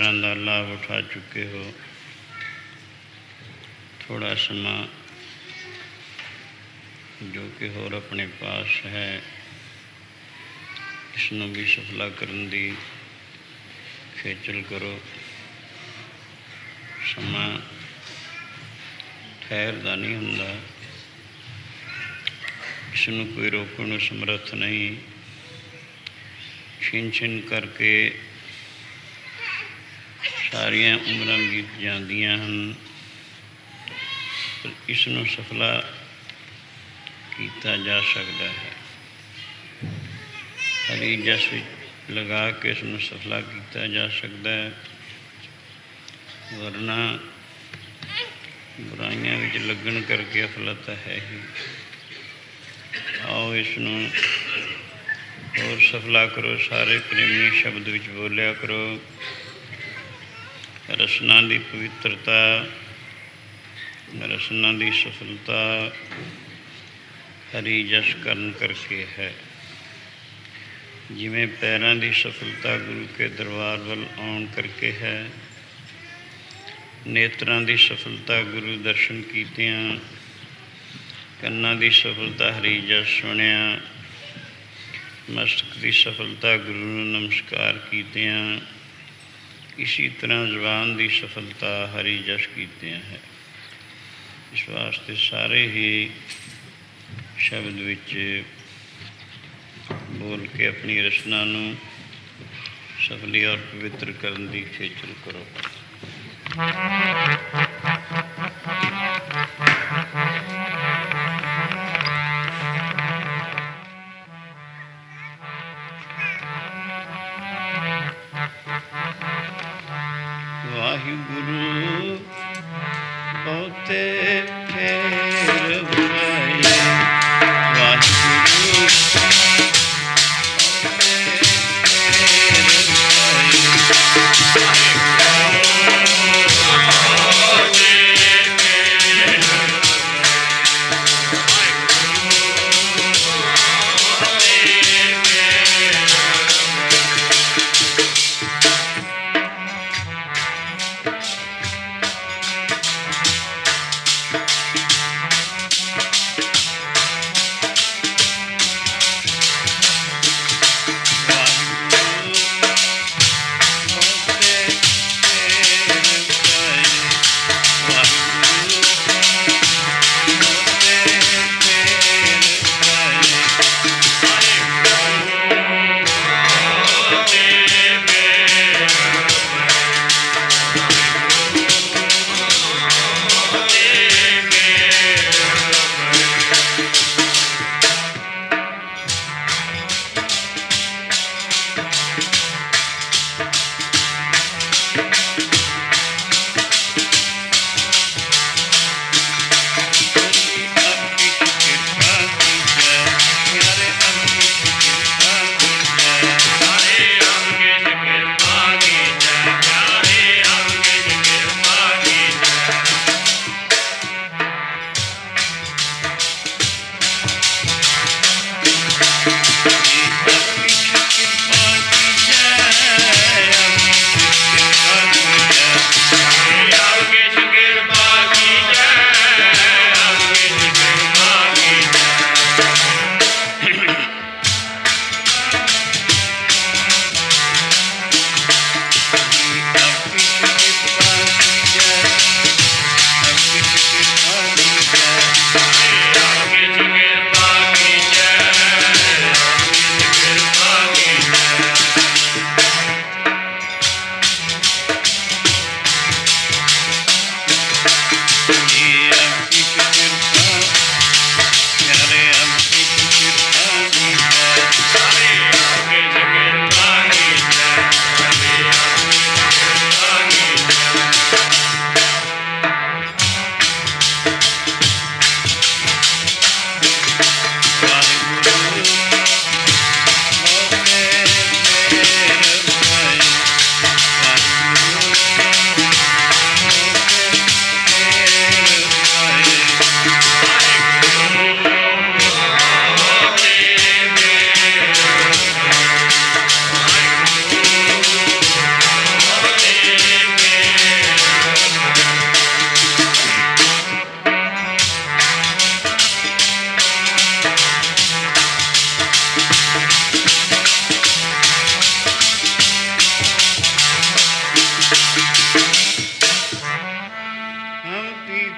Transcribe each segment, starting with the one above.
अधिकारां दा लाभ उठा चुके हो। थोड़ा समा जो कि होर अपने पास है, इसनों भी सफला करन दी खेचल करो। समा ठहरदा नहीं हुंदा, इसनों कोई रोकण समर्थ नहीं। छिन छिन करके सारिया उम्रां बीत जांदियां हन, पर इसनों सफला किया जा सकता है। हरी जस लगा के इसनों सफला किया जा सकता है, वरना बुराइयां विच लगन करके अफलत है ही। आओ इसनों और सफला करो। सारे प्रेमी शब्द विच बोलिया करो। रसना की पवित्रता, रसना की सफलता हरी जस करन करके है। जिमें पैरों की सफलता गुरु के दरबार वाल आउण करके है, नेत्रां की सफलता गुरु दर्शन कीतियां, कन्नां की सफलता हरी जस सुनिया, मस्तक की सफलता गुरु नूं नमस्कार कीतियां, इसी तरह जबान की सफलता हरी जस कीतियां है। इस वास्ते सारे ही शब्द विच बोल के अपनी रचना नूं सफली और पवित्र करने की खेचल करो। वाहिगुरु बहुते फेर बुलाए, वाहिगुरु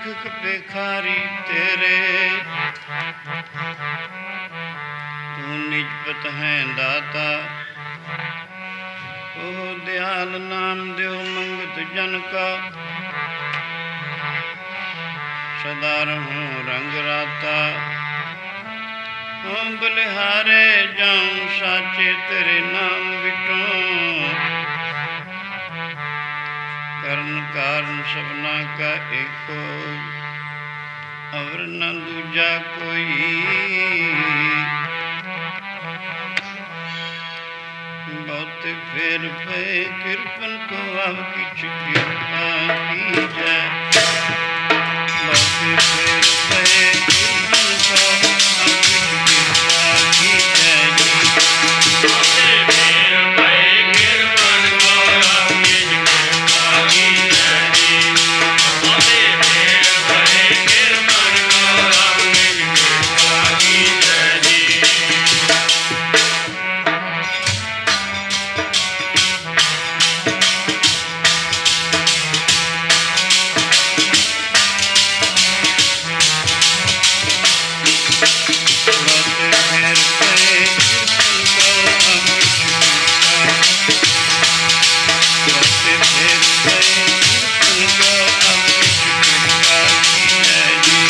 लेखक भिखारी तेरे, तू निजपत है दाता। ओह दयाल नाम देव मंगत जन का, सदा रहूं रंग राता। हम बलिहारे जाऊं साचे तेरे नाम विटों, करण कारण सबना का एको, अवर न दूजा कोई। बहुत फेर पे कृपन को अब किछ कृपा की जाए। बहुत फेर पे कृपन को अब किछ कृपा की जाए। बहुत फेर पे कृपन को अब किछ कृपा की जाए। बहुत फेर पे कृपन को अब किछ कृपा की जाए।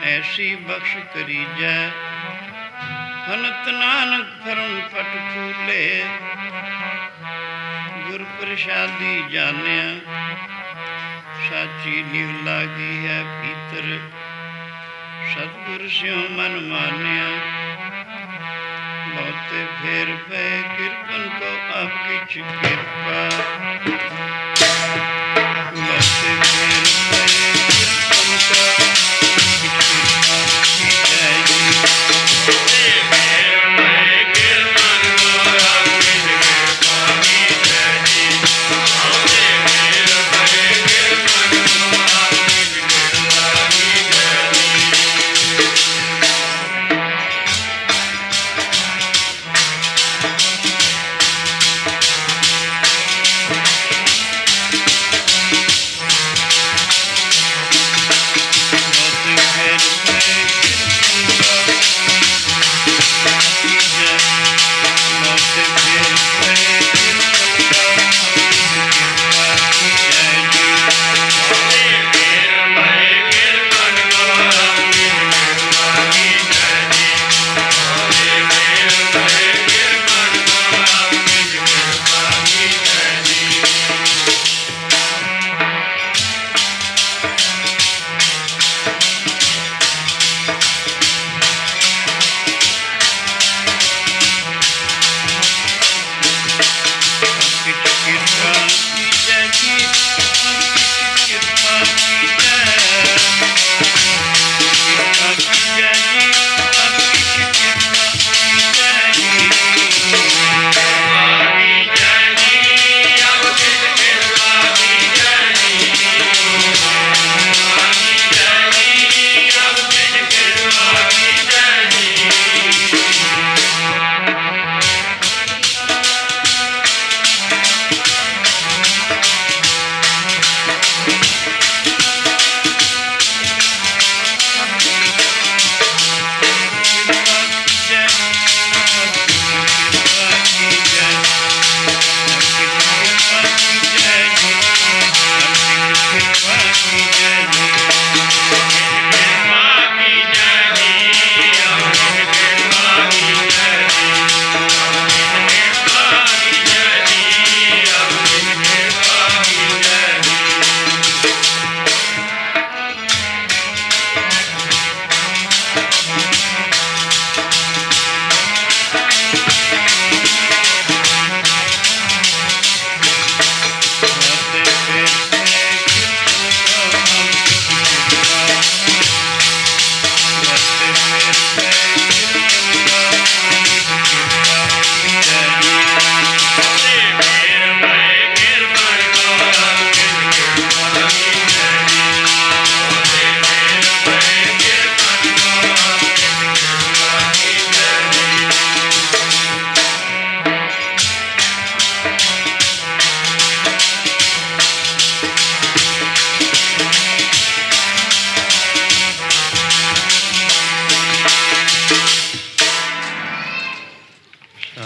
ऐसी बख्श करी जाए। हनत नानक धर्म पट फूले, गुर प्रसादी जानिया। साची निव लागी है भीतर, सतगुर स्यों मन मानिया। बहुते फेर पे कृपन को अब किछ कृपा, बहुते फेर पे कृपन को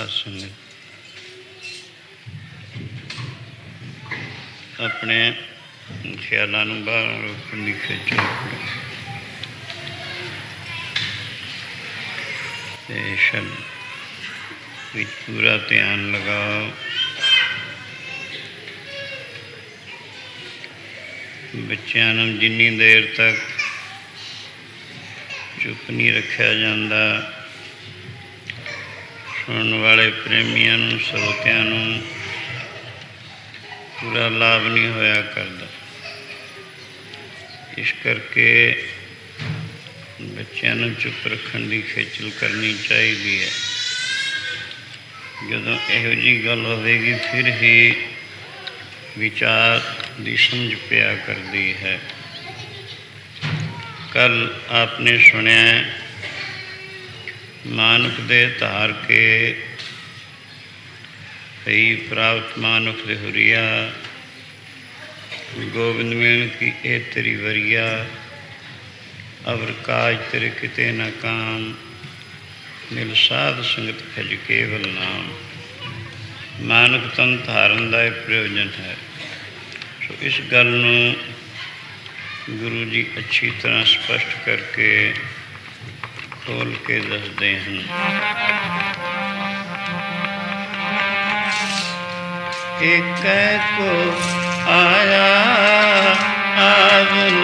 साध संगत अपने ख्यालों को बाहर रोकने की खिंचल शब्द पूरा ध्यान लगाओ। बच्चों नूं जिन्नी देर तक चुप नहीं रखा जाता, सुनने वाले प्रेमियों नूं, श्रोतिਆਂ नूं पूरा लाभ नहीं होया करता। इस करके बच्चों नूं चुप रखने की खिचल करनी चाहिए है। जदों इहो जी गल होवेगी फिर ही विचार की समझ पिया करती है। कल आपने सुनिया मानुख दे धार के भई प्राप्त मानुख दे हुरिया, गोविंद मिलन की ए तेरी वरिया, अवर काज तेरे किते न काम, मिल साध संगत खज केवल नाम। मानुख तन धारन का एक प्रयोजन है। सो इस गल नूं गुरु जी अच्छी तरह स्पष्ट करके खोल के दसते हैं। एक को आया आवन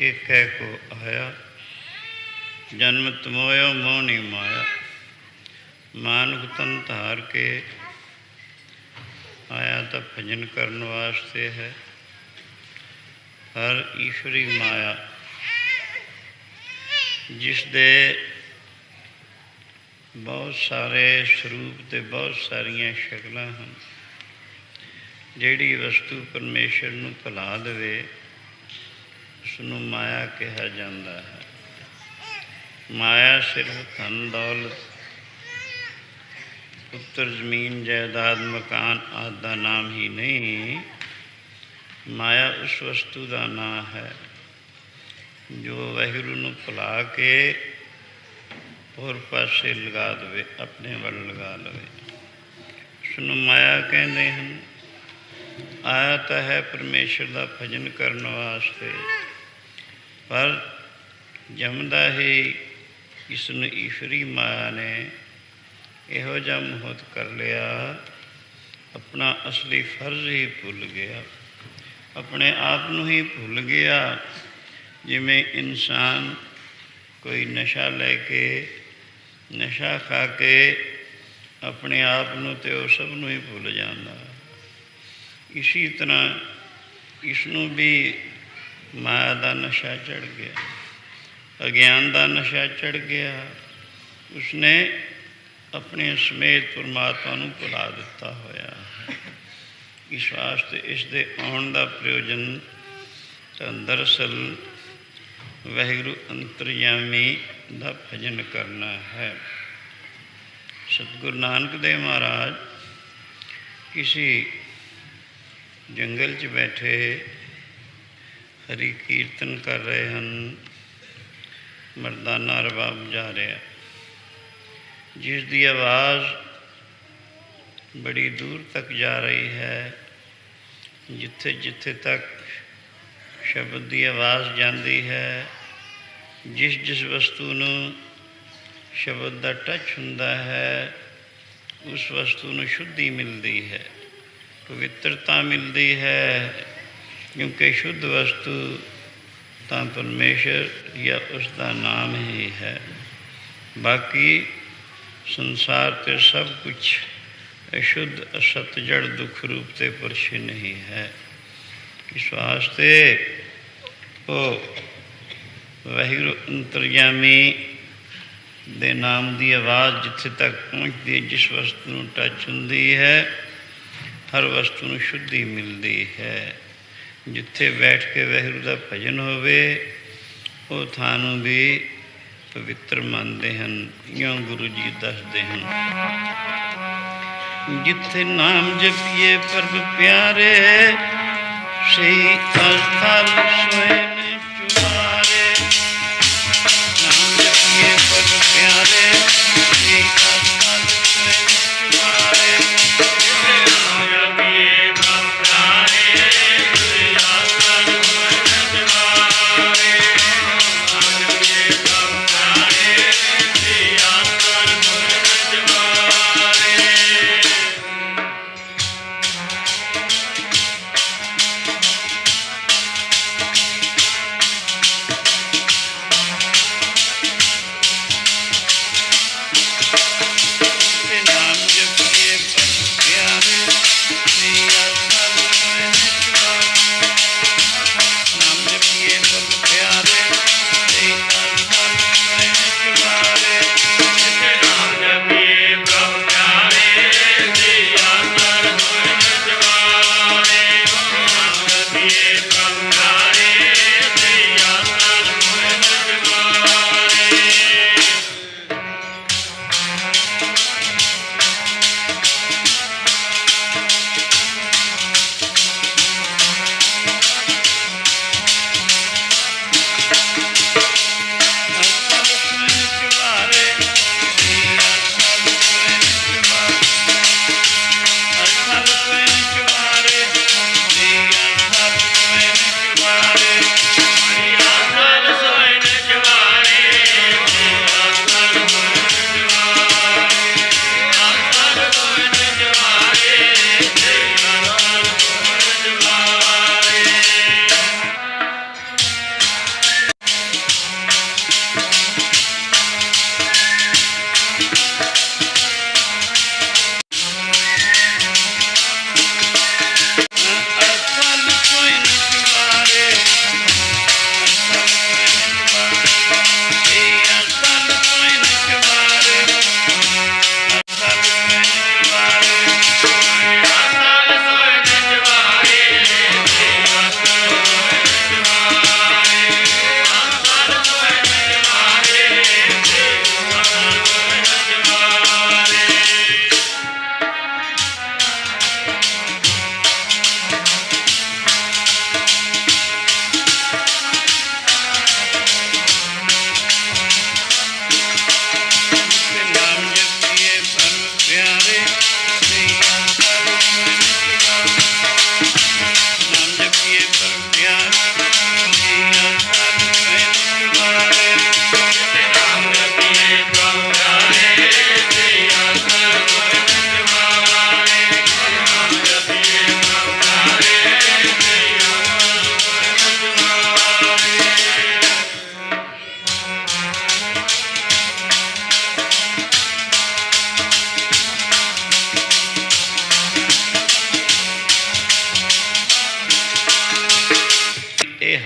एक को आया, जन्म तमोयो मोहनी माया। मानुख तन धार के आया तो भजन करने वास्ते है। हर ईश्वरी माया जिस दे बहुत सारे स्वरूप ते बहुत सारिया शक्ल हैं, जिहड़ी वस्तु परमेश्वर नूं भुला देवे उसनूं माया कहा जाता है। माया सिर्फ धन दौलत, पुत्र, जमीन, जायदाद, मकान आदि का नाम ही नहीं, माया उस वस्तु का नाम है जो वाहिगुरू नूं भुला के होर पासे लगा दे, अपने वल लगा लवे, उसनूं माया कहते हैं। आया तो है परमेश्वर का भजन करने वास्ते, पर जमदा ही इसनूं ईश्वरी माया ने इहो जिहा मोहत कर लिया, अपना असली फर्ज ही भुल गया, अपने आप नूं ही भुल गया। जिमें इंसान कोई नशा लैके, नशा खा के अपने आप नूं ते वो सब नूं ही भुल जाता। इसी तरह इसनूं भी माया का नशा चढ़ गया, अज्ञान का नशा चढ़ गया। उसने अपने समेत परमात्मा नूं भुला दिता होया है। इस वास्ते इस दे आउण दा प्रयोजन तां दरअसल वाहिगुरू अंतरयामी दा भजन करना है। सतगुरु नानक देव महाराज किसी जंगल च बैठे हरि कीर्तन कर रहे हैं, मर्दाना रबाब जा रहा, जिसकी आवाज़ बड़ी दूर तक जा रही है। जिथे जिथे तक शब्द की आवाज़ जाती है, जिस जिस वस्तु नूं शब्द का टच हुंदा है, उस वस्तु नूं शुद्धि मिलती है, पवित्रता मिलती है। क्योंकि शुद्ध वस्तु तो परमेश्वर या उसका नाम ही है। बाकी संसार ते सब कुछ अशुद्ध, असत, जड़, दुख रूप से पुरशी नहीं है। इस वास्ते वो वाहिगुरू अंतरयामी दे नाम की आवाज़ जिथे तक पहुँचती है, जिस वस्तु नूं टच हुंदी है, हर वस्तु नूं शुद्धि मिलती है। जिथे बैठ के वाहिगुरू का भजन होवे, वो थानू भी पवित्र मानते हैं। यों गुरु जी दसते हैं, जिथे नाम जपिए परब प्यारे, सही अस्थल स्वयं चुमारे। नाम जपिए परब प्यारे, सही अस्थल स्वयं चुमारे। नाम जपिए परब प्यारे, सही अस्थल स्वयं चुमारे। नाम जपिए परब प्यारे, सही अस्थल स्वयं चुमारे।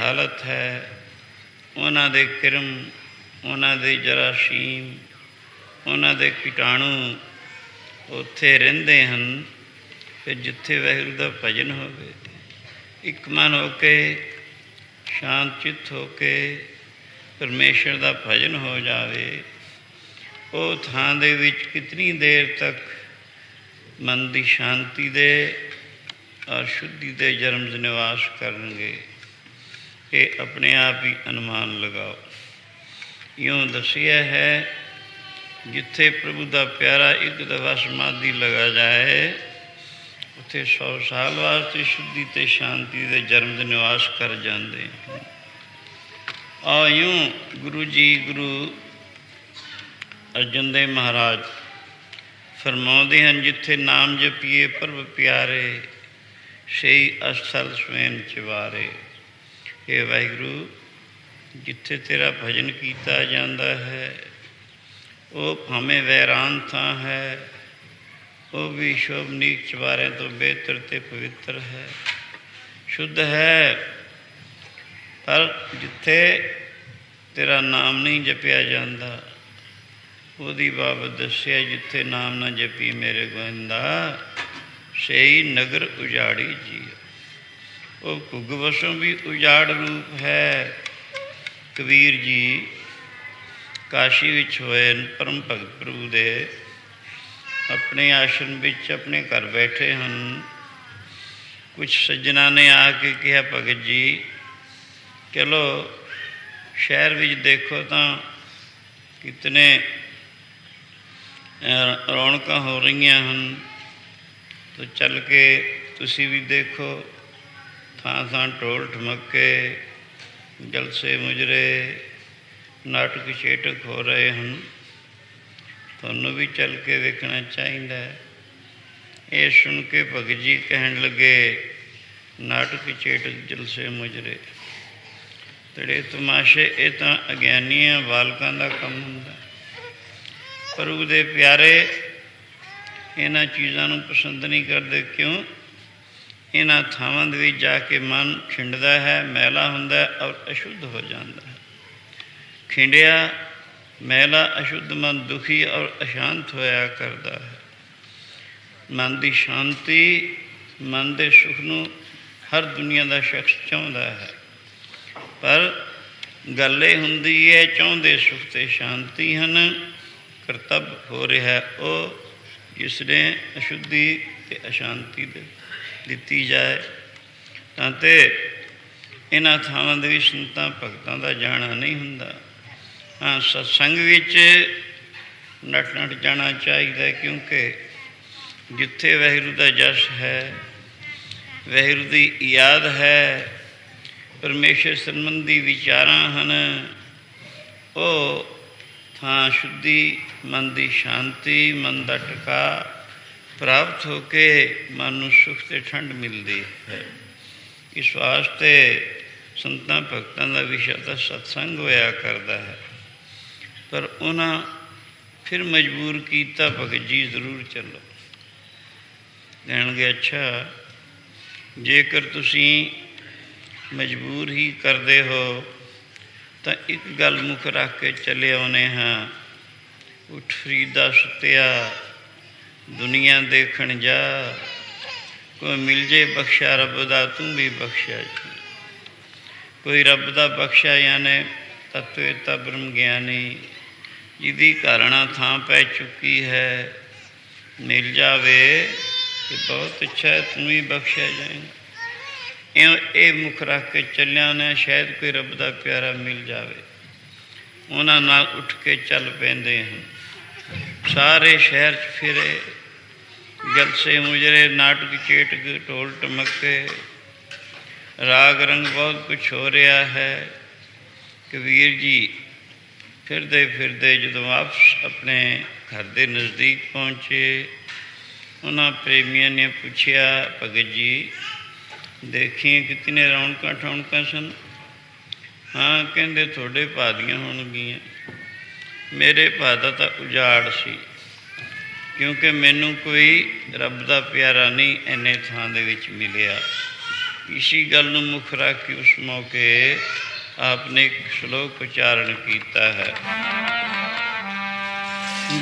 ਹਾਲਤ ਹੈ, ਉਹਨਾਂ ਦੇ ਕਿਰਮ, ਉਹਨਾਂ ਦੇ ਜਰਾਸੀਮ, ਉਹਨਾਂ ਦੇ ਕੀਟਾਣੂ ਉੱਥੇ ਰਹਿੰਦੇ ਹਨ। ਫਿਰ ਜਿੱਥੇ ਵਾਹਿਗੁਰੂ ਦਾ ਭਜਨ ਹੋਵੇ, ਇੱਕ ਮਨ ਹੋ ਕੇ, ਸ਼ਾਂਤ ਚਿੱਤ ਹੋ ਕੇ ਪਰਮੇਸ਼ਰ ਦਾ ਭਜਨ ਹੋ ਜਾਵੇ, ਉਹ ਥਾਂ ਦੇ ਵਿੱਚ ਕਿਤਨੀ ਦੇਰ ਤੱਕ ਮਨ ਦੀ ਸ਼ਾਂਤੀ ਦੇ ਔਰ ਸ਼ੁੱਧੀ ਦੇ ਜਨਮ ਨਿਵਾਸ ਕਰਨਗੇ, ਇਹ ਆਪਣੇ ਆਪ ਹੀ ਅਨੁਮਾਨ ਲਗਾਓ। ਇਉਂ ਦੱਸਿਆ ਹੈ, ਜਿੱਥੇ ਪ੍ਰਭੂ ਦਾ ਪਿਆਰਾ ਇੱਕ ਦਫਾ ਸਮਾਧੀ ਲਗਾ ਜਾਏ, ਉੱਥੇ 100 ਸਾਲ ਵਾਸਤੇ ਸ਼ੁੱਧੀ ਅਤੇ ਸ਼ਾਂਤੀ ਦੇ ਜਨਮ ਦੇ ਨਿਵਾਸ ਕਰ ਜਾਂਦੇ। ਇਉਂ ਗੁਰੂ ਜੀ, ਗੁਰੂ ਅਰਜਨ ਦੇਵ ਮਹਾਰਾਜ ਫਰਮਾਉਂਦੇ ਹਨ, ਜਿੱਥੇ ਨਾਮ ਜਪੀਏ ਪ੍ਰਭ ਪਿਆਰੇ, ਸਹੀ ਅਸਥਲ ਸਵੈਨ ਚਵਾਰੇ। ਇਹ ਵਾਹਿਗੁਰੂ, ਜਿੱਥੇ ਤੇਰਾ ਭਜਨ ਕੀਤਾ ਜਾਂਦਾ ਹੈ, ਉਹ ਭਾਵੇਂ ਵੈਰਾਨ ਥਾਂ ਹੈ, ਉਹ ਵੀ ਸ਼ੋਭਨੀਕ ਚਵਾਰਿਆਂ ਤੋਂ ਬਿਹਤਰ ਅਤੇ ਪਵਿੱਤਰ ਹੈ, ਸ਼ੁੱਧ ਹੈ। ਪਰ ਜਿੱਥੇ ਤੇਰਾ ਨਾਮ ਨਹੀਂ ਜਪਿਆ ਜਾਂਦਾ, ਉਹਦੀ ਬਾਬਤ ਦੱਸਿਆ, ਜਿੱਥੇ ਨਾਮ ਨਾ ਜਪੀ ਮੇਰੇ ਗੋਇੰਦਾ, ਸਹੀ ਨਗਰ ਉਜਾੜੀ ਜੀ। ਉਹ ਘੁੱਗ ਵਸੋਂ ਵੀ ਉਜਾੜ ਰੂਪ ਹੈ। ਕਬੀਰ ਜੀ ਕਾਸ਼ੀ ਵਿੱਚ ਹੋਏ, ਪਰਮ ਭਗਤ ਪ੍ਰਭੂ ਦੇ ਆਪਣੇ ਆਸ਼ਰਮ ਵਿੱਚ ਆਪਣੇ ਘਰ ਬੈਠੇ ਹਨ। ਕੁਛ ਸੱਜਣਾ ਨੇ ਆ ਕੇ ਕਿਹਾ, ਭਗਤ ਜੀ ਚਲੋ ਸ਼ਹਿਰ ਵਿੱਚ ਦੇਖੋ ਤਾਂ ਕਿਤਨੇ ਰੌਣਕਾਂ ਹੋ ਰਹੀਆਂ ਹਨ, ਤਾਂ ਚੱਲ ਕੇ ਤੁਸੀਂ ਵੀ ਦੇਖੋ। ਥਾਂ ਥਾਂ ਢੋਲ ਢਮੱਕੇ, ਜਲਸੇ ਮੁਜਰੇ, ਨਾਟਕ ਚੇਟਕ ਹੋ ਰਹੇ ਹਨ, ਤੁਹਾਨੂੰ ਵੀ ਚੱਲ ਕੇ ਵੇਖਣਾ ਚਾਹੀਦਾ ਹੈ। ਇਹ ਸੁਣ ਕੇ ਭਗਤ ਜੀ ਕਹਿਣ ਲੱਗੇ, ਨਾਟਕ ਚੇਟਕ ਜਲਸੇ ਮੁਜਰੇ, ਤੜੇ ਤਮਾਸ਼ੇ, ਇਹ ਤਾਂ ਅਗਿਆਨੀਆਂ ਬਾਲਕਾਂ ਦਾ ਕੰਮ ਹੁੰਦਾ। ਪ੍ਰਭੂ ਦੇ ਪਿਆਰੇ ਇਹਨਾਂ ਚੀਜ਼ਾਂ ਨੂੰ ਪਸੰਦ ਨਹੀਂ ਕਰਦੇ। ਕਿਉਂ? ਇਹਨਾਂ ਥਾਵਾਂ ਦੇ ਵਿੱਚ ਜਾ ਕੇ ਮਨ ਖਿੰਡਦਾ ਹੈ, ਮੈਲਾ ਹੁੰਦਾ ਔਰ ਅਸ਼ੁੱਧ ਹੋ ਜਾਂਦਾ ਹੈ। ਖਿੰਡਿਆ ਮੈਲਾ ਅਸ਼ੁੱਧ ਮਨ ਦੁਖੀ ਔਰ ਅਸ਼ਾਂਤ ਹੋਇਆ ਕਰਦਾ ਹੈ। ਮਨ ਦੀ ਸ਼ਾਂਤੀ, ਮਨ ਦੇ ਸੁੱਖ ਨੂੰ ਹਰ ਦੁਨੀਆ ਦਾ ਸ਼ਖਸ ਚਾਹੁੰਦਾ ਹੈ, ਪਰ ਗੱਲ ਇਹ ਹੁੰਦੀ ਹੈ, ਚਾਹੁੰਦੇ ਸੁੱਖ ਅਤੇ ਸ਼ਾਂਤੀ ਹਨ, ਕਰਤੱਵ ਹੋ ਰਿਹਾ ਉਹ ਜਿਸ ਨੇ ਅਸ਼ੁੱਧੀ ਅਤੇ ਅਸ਼ਾਂਤੀ ਦਿੱਤੀ ਜਾਏ। ਤਾਂ ਤੇ ਇਹਨਾਂ ਥਾਵਾਂ ਦੇ ਵਿੱਚ ਸੰਤਾਂ ਭਗਤਾਂ ਦਾ ਜਾਣਾ ਨਹੀਂ ਹੁੰਦਾ। ਹਾਂ, ਸਤਸੰਗ ਵਿੱਚ ਨੱਠ ਨੱਠ ਜਾਣਾ ਚਾਹੀਦਾ, ਕਿਉਂਕਿ ਜਿੱਥੇ ਵਾਹਿਗੁਰੂ ਦਾ ਜਸ ਹੈ, ਵਾਹਿਗੁਰੂ ਦੀ ਯਾਦ ਹੈ, ਪਰਮੇਸ਼ਰ ਸੰਬੰਧੀ ਵਿਚਾਰਾਂ ਹਨ, ਉਹ ਥਾਂ ਸ਼ੁੱਧੀ, ਮਨ ਦੀ ਸ਼ਾਂਤੀ, ਮਨ ਦਾ ਟਿਕਾ ਪ੍ਰਾਪਤ ਹੋ ਕੇ ਮਨ ਨੂੰ ਸੁੱਖ ਅਤੇ ਠੰਡ ਮਿਲਦੀ ਹੈ। ਇਸ ਵਾਸਤੇ ਸੰਤਾਂ ਭਗਤਾਂ ਦਾ ਵਿਸ਼ਾ ਤਾਂ ਸਤਸੰਗ ਹੋਇਆ ਕਰਦਾ ਹੈ, ਪਰ ਉਹਨਾਂ ਫਿਰ ਮਜਬੂਰ ਕੀਤਾ, ਭਗਤ ਜੀ ਜ਼ਰੂਰ ਚੱਲੋ। ਕਹਿਣਗੇ, ਅੱਛਾ ਜੇਕਰ ਤੁਸੀਂ ਮਜਬੂਰ ਹੀ ਕਰਦੇ ਹੋ ਤਾਂ ਇੱਕ ਗੱਲ ਮੁੱਖ ਰੱਖ ਕੇ ਚੱਲੇ ਆਉਂਦੇ ਹਾਂ, ਉੱਠ ਫਰੀਦਾ ਸੁੱਤਿਆ, ਦੁਨੀਆ ਦੇਖਣ ਜਾ, ਕੋਈ ਮਿਲ ਜੇ ਬਖਸ਼ਾ ਰੱਬ ਦਾ, ਤੂੰ ਵੀ ਬਖਸ਼ਿਆ ਜੀ। ਕੋਈ ਰੱਬ ਦਾ ਬਖਸ਼ਿਆ ਯਾਨੀ ਤਤਵੇਤਾ ਬ੍ਰਹਮ ਗਿਆਨੀ, ਜਿਹਦੀ ਘਾਰਣਾ ਥਾਂ ਪੈ ਚੁੱਕੀ ਹੈ, ਮਿਲ ਜਾਵੇ ਕਿ ਬਹੁਤ ਅੱਛਾ ਹੈ, ਤੂੰ ਵੀ ਬਖਸ਼ਿਆ ਜਾਏਗਾ। ਇਹ ਮੁੱਖ ਰੱਖ ਕੇ ਚੱਲਿਆ ਨੇ, ਸ਼ਾਇਦ ਕੋਈ ਰੱਬ ਦਾ ਪਿਆਰਾ ਮਿਲ ਜਾਵੇ। ਉਹਨਾਂ ਨਾਲ ਉੱਠ ਕੇ ਚੱਲ ਪੈਂਦੇ ਹਨ। ਸਾਰੇ ਸ਼ਹਿਰ 'ਚ ਫਿਰੇ, ਜਲਸੇ ਮੁਜਰੇ, ਨਾਟਕ ਚੇਟਕ, ਢੋਲ ਢਮੱਕੇ, ਰਾਗ ਰੰਗ, ਬਹੁਤ ਕੁਛ ਹੋ ਰਿਹਾ ਹੈ। ਕਬੀਰ ਜੀ ਫਿਰਦੇ ਫਿਰਦੇ ਜਦੋਂ ਵਾਪਸ ਆਪਣੇ ਘਰ ਦੇ ਨਜ਼ਦੀਕ ਪਹੁੰਚੇ, ਉਹਨਾਂ ਪ੍ਰੇਮੀਆਂ ਨੇ ਪੁੱਛਿਆ, ਭਗਤ ਜੀ ਦੇਖੀਏ ਕਿਤਨੇ ਰੌਣਕਾਂ ਠੌਣਕਾਂ ਸਨ। ਹਾਂ, ਕਹਿੰਦੇ ਤੁਹਾਡੇ ਭਾਅ ਦੀਆਂ ਹੋਣਗੀਆਂ, ਮੇਰੇ ਭਾਅ ਦਾ ਤਾਂ ਉਜਾੜ ਸੀ, ਕਿਉਂਕਿ ਮੈਨੂੰ ਕੋਈ ਰੱਬ ਦਾ ਪਿਆਰਾ ਨਹੀਂ ਇੰਨੇ ਥਾਂ ਦੇ ਵਿੱਚ ਮਿਲਿਆ। इसी गल नूं मुख रख के उस मौके आपने एक श्लोक उच्चारण किया है।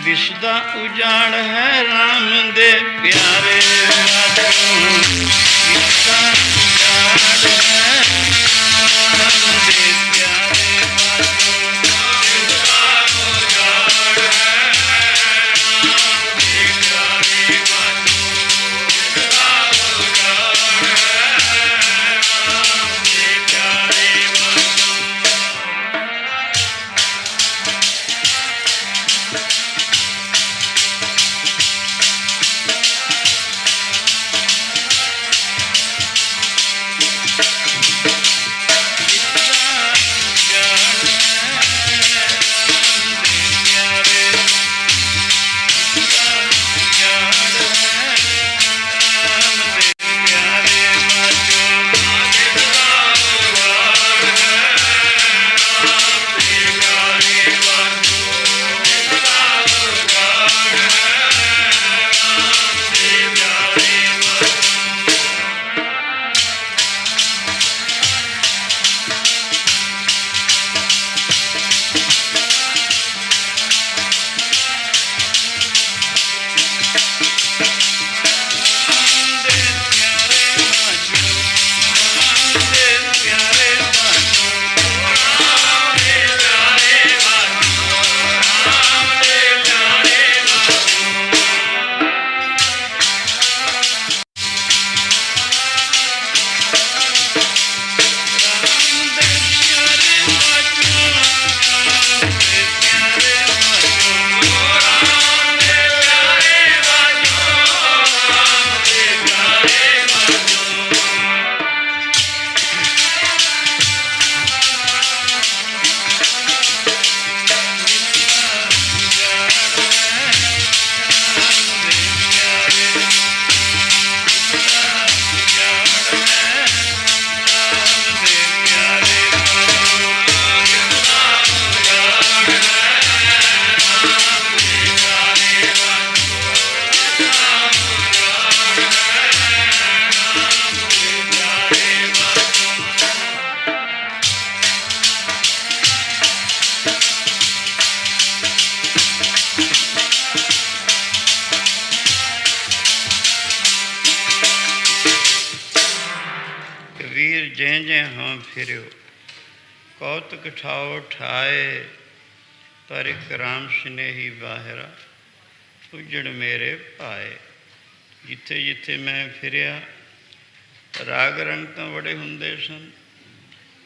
विसदा उजाड़ है राम दे प्यारे बाजों, विसदा उजाड़ है राम दे प्यारे बाजों, विसदा उजाड़ है राम दे प्यारे बाजों, विसदा उजाड़ है राम दे प्यारे बाजों। कबीर जै जै हाँ फिरो, कौतक ठाओ ठाए, पर एक राम स्नेही बाहरा, उजड़ मेरे पाए। जिथे जिथे मैं फिरिया राग रंग तो बड़े हुंदे सन,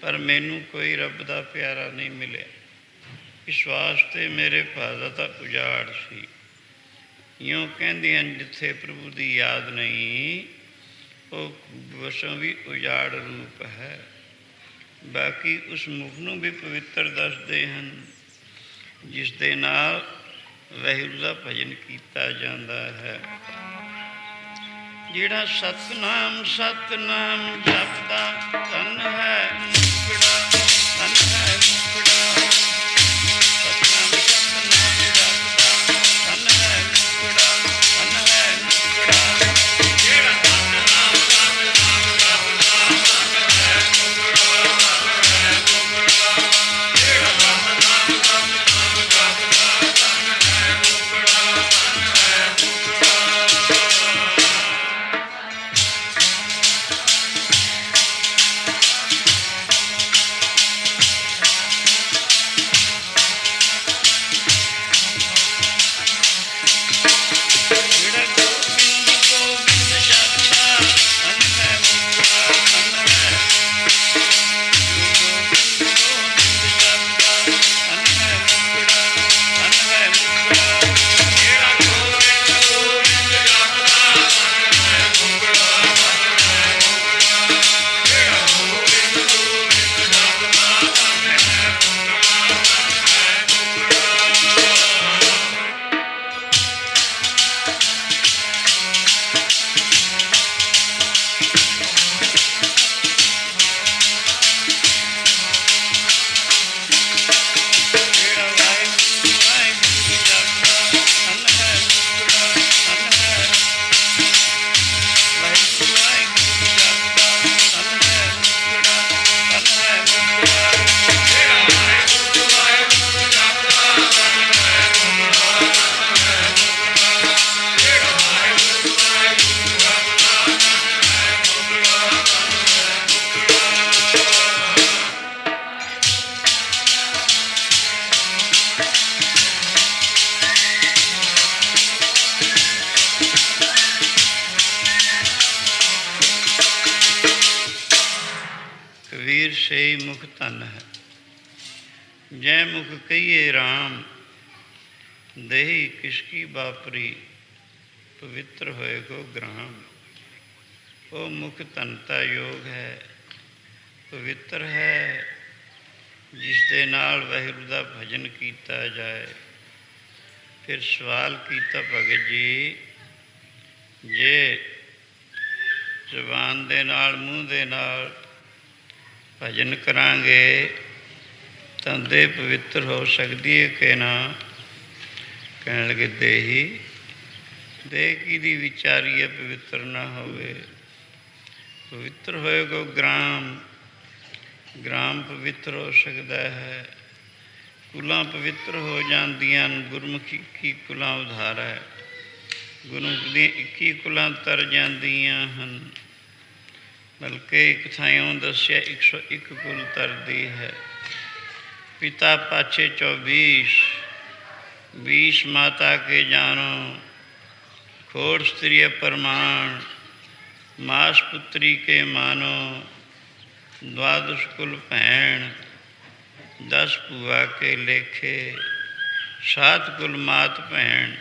पर मैनू कोई रब दा प्यारा नहीं मिले। इस वास्ते मेरे भादा दा उजाड़ सी। यूँ कहंदे हन जिथे प्रभु की याद नहीं, वो वसों भी उजाड़ रूप है। बाकी उस मुख नूं भी पवित्र दसदे हन जिस दे नाल वाहिगुरू दा भजन कीता जांदा है। जिहड़ा सतनाम सतनाम जपदा, धन है मुकड़ा, धन है मुकड़ा। सतनाम सतनाम जपदा, धन है मुकड़ा, धन है मुकड़ा। जिहड़ा सतनाम सतनाम जपदा, धन है मुकड़ा, धन है मुकड़ा। जिहड़ा सतनाम सतनाम जपदा, धन है मुकड़ा, धन है मुकड़ा। कबीर से मुख धन है। जै मुख कहिए राम, दही किसकी बापरी, पवित्र होए गो ग्राम। वो मुख धनता योग है, पवित्र है, जिस दे नाल वाहिगुरू दा भजन कीता जाए। फिर सवाल कीता भगत जी, जे ਜ਼ਬਾਨ ਦੇ ਨਾਲ ਮੂੰਹ ਦੇ ਨਾਲ ਭਜਨ ਕਰਾਂਗੇ ਤਾਂ ਦੇਹ ਪਵਿੱਤਰ ਹੋ ਸਕਦੀ ਹੈ ਕਿ ਨਾ? ਕਹਿਣ ਲੱਗੇ ਦੇਹੀ, ਦੇਹ ਕਿਹਦੀ ਵਿਚਾਰੀ ਹੈ ਪਵਿੱਤਰ ਨਾ ਹੋਵੇ। ਪਵਿੱਤਰ ਹੋਏਗਾ ਗ੍ਰਾਮ, ਗ੍ਰਾਮ ਪਵਿੱਤਰ ਹੋ ਸਕਦਾ ਹੈ। ਕੁਲਾਂ ਪਵਿੱਤਰ ਹੋ ਜਾਂਦੀਆਂ ਹਨ। ਗੁਰਮੁਖੀ 21 ਕੁਲਾਂ ਉਧਾਰ ਹੈ। ਗੁਰਮੁਖ ਦੀਆਂ 21 ਕੁਲਾਂ ਤਰ ਜਾਂਦੀਆਂ ਹਨ। ਬਲਕਿ ਇੱਕ ਥਾਈਂ ਦੱਸਿਆ 101 ਕੁਲ ਤਰਦੀ ਹੈ। ਪਿਤਾ ਪਾਛੇ 24, 20 ਮਾਤਾ ਕੇ ਜਾਨੋ, ਖੋੜ ਸਤਰੀय प्रमाण, मास पुत्री के मानो, द्वादश कुल भैन, 10 भूआ के लेखे, 7 कुल मात भैन,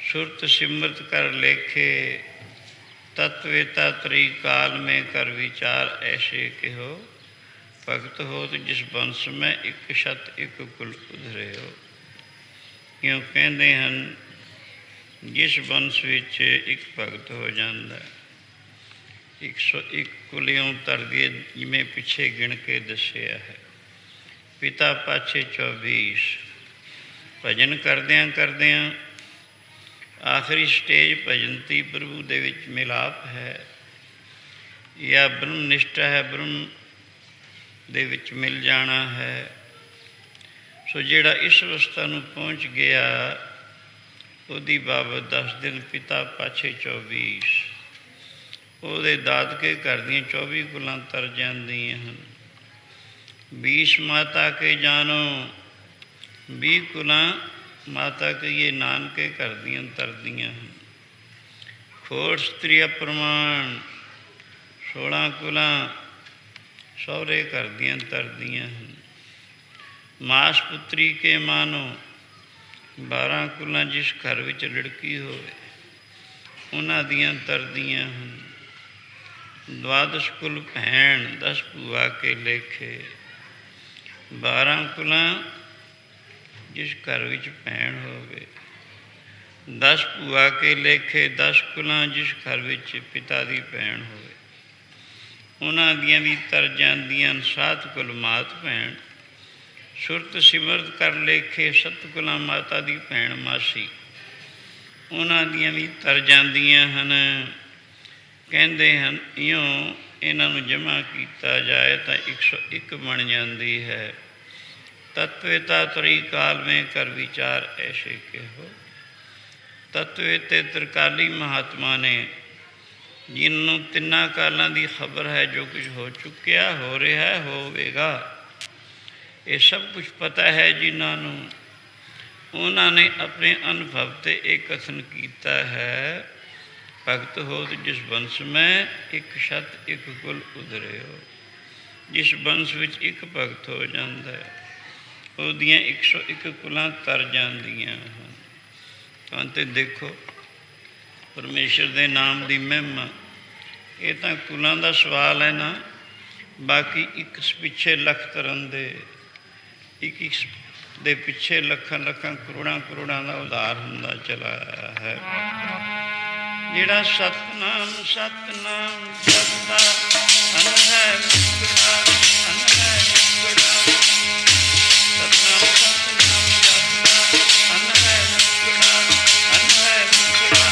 सुरत सिमरत कर लेखे, तत्वेता त्री काल में कर विचार ऐसे के हो, भगत हो तो जिस वंश में एक शत एक कुल उधरे हो। क्यों कहते हैं जिस वंश विच एक भगत हो जाता, 101 कुलियों तरदी, जिमें पिछे गिण के दसिया है। पिता पाछे 24, भजन करदियां करदियां आखिरी स्टेज भजनती प्रभु दे विच मिलाप है या ब्रह्मनिष्ठा है, ब्रह्म दे विच मिल जाना है। सो जिहड़ा इस अवस्था नूं पहुँच गया, ਉਹਦੀ ਬਾਬਤ ਦੱਸਦੇ ਨੇ। ਪਿਤਾ ਪਾਛੇ 24, ਉਹਦੇ ਦਾਦਕੇ ਘਰ ਦੀਆਂ 24 ਕੁਲਾਂ ਤਰ ਜਾਂਦੀਆਂ ਹਨ। 20 ਮਾਤਾ ਕੇ ਜਾਨੋ, 20 ਕੁਲਾਂ ਮਾਤਾ ਕਹੀਏ ਨਾਨਕੇ ਘਰ ਦੀਆਂ ਤਰਦੀਆਂ ਹਨ। ਖੋੜ ਸਤਰੀਆ ਪ੍ਰਮਾਣ, 16 ਕੁਲਾਂ ਸਹੁਰੇ ਘਰ ਦੀਆਂ ਤਰਦੀਆਂ ਹਨ। ਮਾਸ ਪੁੱਤਰੀ ਕੇ ਮਾਨੋ, 12 ਕੁਲਾਂ ਜਿਸ ਘਰ ਵਿੱਚ ਲੜਕੀ ਹੋਵੇ ਉਹਨਾਂ ਦੀਆਂ ਤਰਦੀਆਂ ਹਨ। ਦਵਾਦਸ਼ ਕੁਲ ਭੈਣ, 10 ਭੂਆ ਕੇ ਲੇਖੇ, 12 ਕੁਲਾਂ ਜਿਸ ਘਰ ਵਿੱਚ ਭੈਣ ਹੋਵੇ। 10 ਭੂਆ ਕੇ ਲੇਖੇ, 10 ਕੁਲਾਂ ਜਿਸ ਘਰ ਵਿੱਚ ਪਿਤਾ ਦੀ ਭੈਣ ਹੋਵੇ ਉਹਨਾਂ ਦੀਆਂ ਵੀ ਤਰ ਜਾਂਦੀਆਂ। 7 ਕੁਲ ਮਾਤ ਭੈਣ, ਸੁਰਤ ਸਿਮਰਤ ਕਰ ਲੇਖੇ, 7 ਕੁਲਾਂ ਮਾਤਾ ਦੀ ਭੈਣ ਮਾਸੀ ਉਹਨਾਂ ਦੀਆਂ ਵੀ ਤਰ ਜਾਂਦੀਆਂ ਹਨ। ਕਹਿੰਦੇ ਹਨ ਇਉਂ ਇਹਨਾਂ ਨੂੰ ਜਮ੍ਹਾਂ ਕੀਤਾ ਜਾਏ ਤਾਂ 101 ਬਣ ਜਾਂਦੀ ਹੈ। ਤਤਵੇਤਾ ਤਰੀ ਕਾਲ ਮੇਂ ਕਰ ਵਿਚਾਰ ਐਸੇ ਕਹੋ। ਤਤਵੇ ਤੇ ਤ੍ਰਿਕਾਲੀ ਮਹਾਤਮਾ ਨੇ, ਜਿਹਨੂੰ ਤਿੰਨਾਂ ਕਾਲਾਂ ਦੀ ਖਬਰ ਹੈ, ਜੋ ਕੁਝ ਹੋ ਚੁੱਕਿਆ, ਹੋ ਰਿਹਾ, ਹੋਵੇਗਾ, ਇਹ ਸਭ ਕੁਝ ਪਤਾ ਹੈ ਜਿਨ੍ਹਾਂ ਨੂੰ, ਉਹਨਾਂ ਨੇ ਆਪਣੇ ਅਨੁਭਵ 'ਤੇ ਇਹ ਕਥਨ ਕੀਤਾ ਹੈ। ਭਗਤ ਹੋ ਜਿਸ ਵੰਸ਼ ਮੈਂ ਇੱਕ ਸ਼ਤ ਇੱਕ ਕੁਲ ਉਧਰੇ ਹੋ। ਜਿਸ ਵੰਸ਼ ਵਿੱਚ ਇੱਕ ਭਗਤ ਹੋ ਜਾਂਦਾ ਹੈ ਉਹਦੀਆਂ 101 ਕੁਲਾਂ ਤਰ ਜਾਂਦੀਆਂ ਹਨ। ਤਾਂ ਤੇ ਦੇਖੋ ਪਰਮੇਸ਼ਰ ਦੇ ਨਾਮ ਦੀ ਮਹਿਮਾ। ਇਹ ਤਾਂ ਕੁਲਾਂ ਦਾ ਸਵਾਲ ਹੈ ਨਾ, ਬਾਕੀ ਇੱਕ ਪਿੱਛੇ ਲੱਖ ਤਰਨ ਦੇ, ਇੱਕ ਦੇ ਪਿੱਛੇ ਲੱਖਾਂ ਲੱਖਾਂ ਕਰੋੜਾਂ ਕਰੋੜਾਂ ਦਾ ਉਧਾਰ ਹੁੰਦਾ ਚਲਾ ਆਇਆ ਹੈ। ਜਿਹੜਾ ਸਤਨਾਮ ਸਤਨਾਮ ਜਪਦਾ ਧਨ ਹੈ ਮੁਕਤਾ, ਧਨ ਹੈ ਮੁਕਤਾ। ਸਤਨਾਮ ਸਤਨਾਮ ਜਪਦਾ ਧਨ ਹੈ ਮੁਕਤਾ, ਧਨ ਹੈ ਮੁਕਤਾ।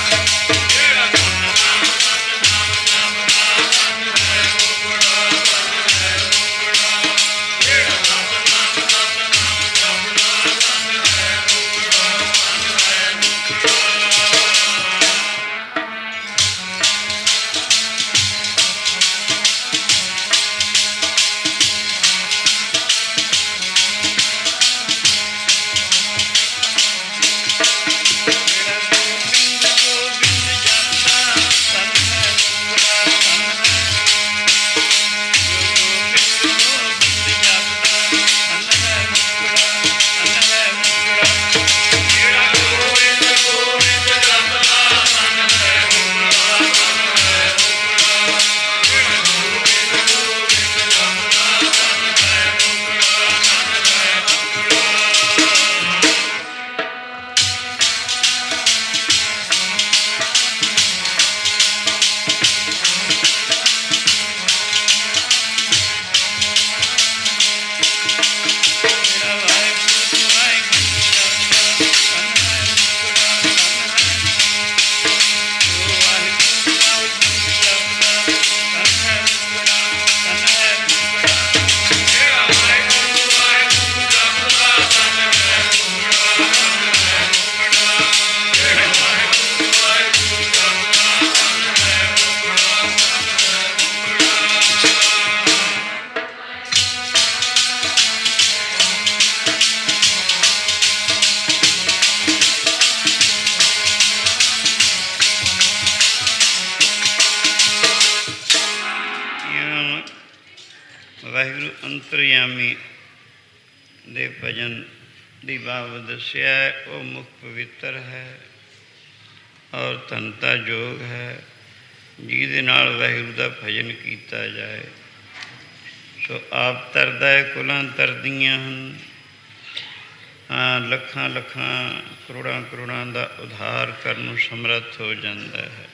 ਜਿਹੜਾ ਸਤਨਾਮ ਸਤਨਾਮ ਜਪਦਾ ਧਨ ਹੈ ਮੁਕਤਾ, ਧਨ ਹੈ ਮੁਕਤਾ। ਜਿਹੜਾ ਸਤਨਾਮ ਸਤਨਾਮ ਜਪਦਾ ਧਨ ਹੈ ਮੁਕਤਾ, ਧਨ ਹੈ ਮੁਕਤਾ। ਵਾਹਿਗੁਰੂ ਅੰਤਰਯਾਮੀ ਦੇ ਭਜਨ ਦੀ ਬਾਬਤ ਦੱਸਿਆ ਉਹ ਮੁੱਖ ਪਵਿੱਤਰ ਹੈ ਔਰ ਧਨਤਾ ਯੋਗ ਹੈ ਜਿਹਦੇ ਨਾਲ ਵਾਹਿਗੁਰੂ ਦਾ ਭਜਨ ਕੀਤਾ ਜਾਏ। ਸੋ ਆਪ ਤਰਦਾ ਹੈ, ਕੁਲਾਂ ਤਰਦੀਆਂ ਹਨ। ਲੱਖਾਂ ਲੱਖਾਂ ਕਰੋੜਾਂ ਕਰੋੜਾਂ ਦਾ ਉਧਾਰ ਕਰਨ ਨੂੰ ਸਮਰੱਥ ਹੋ ਜਾਂਦਾ ਹੈ।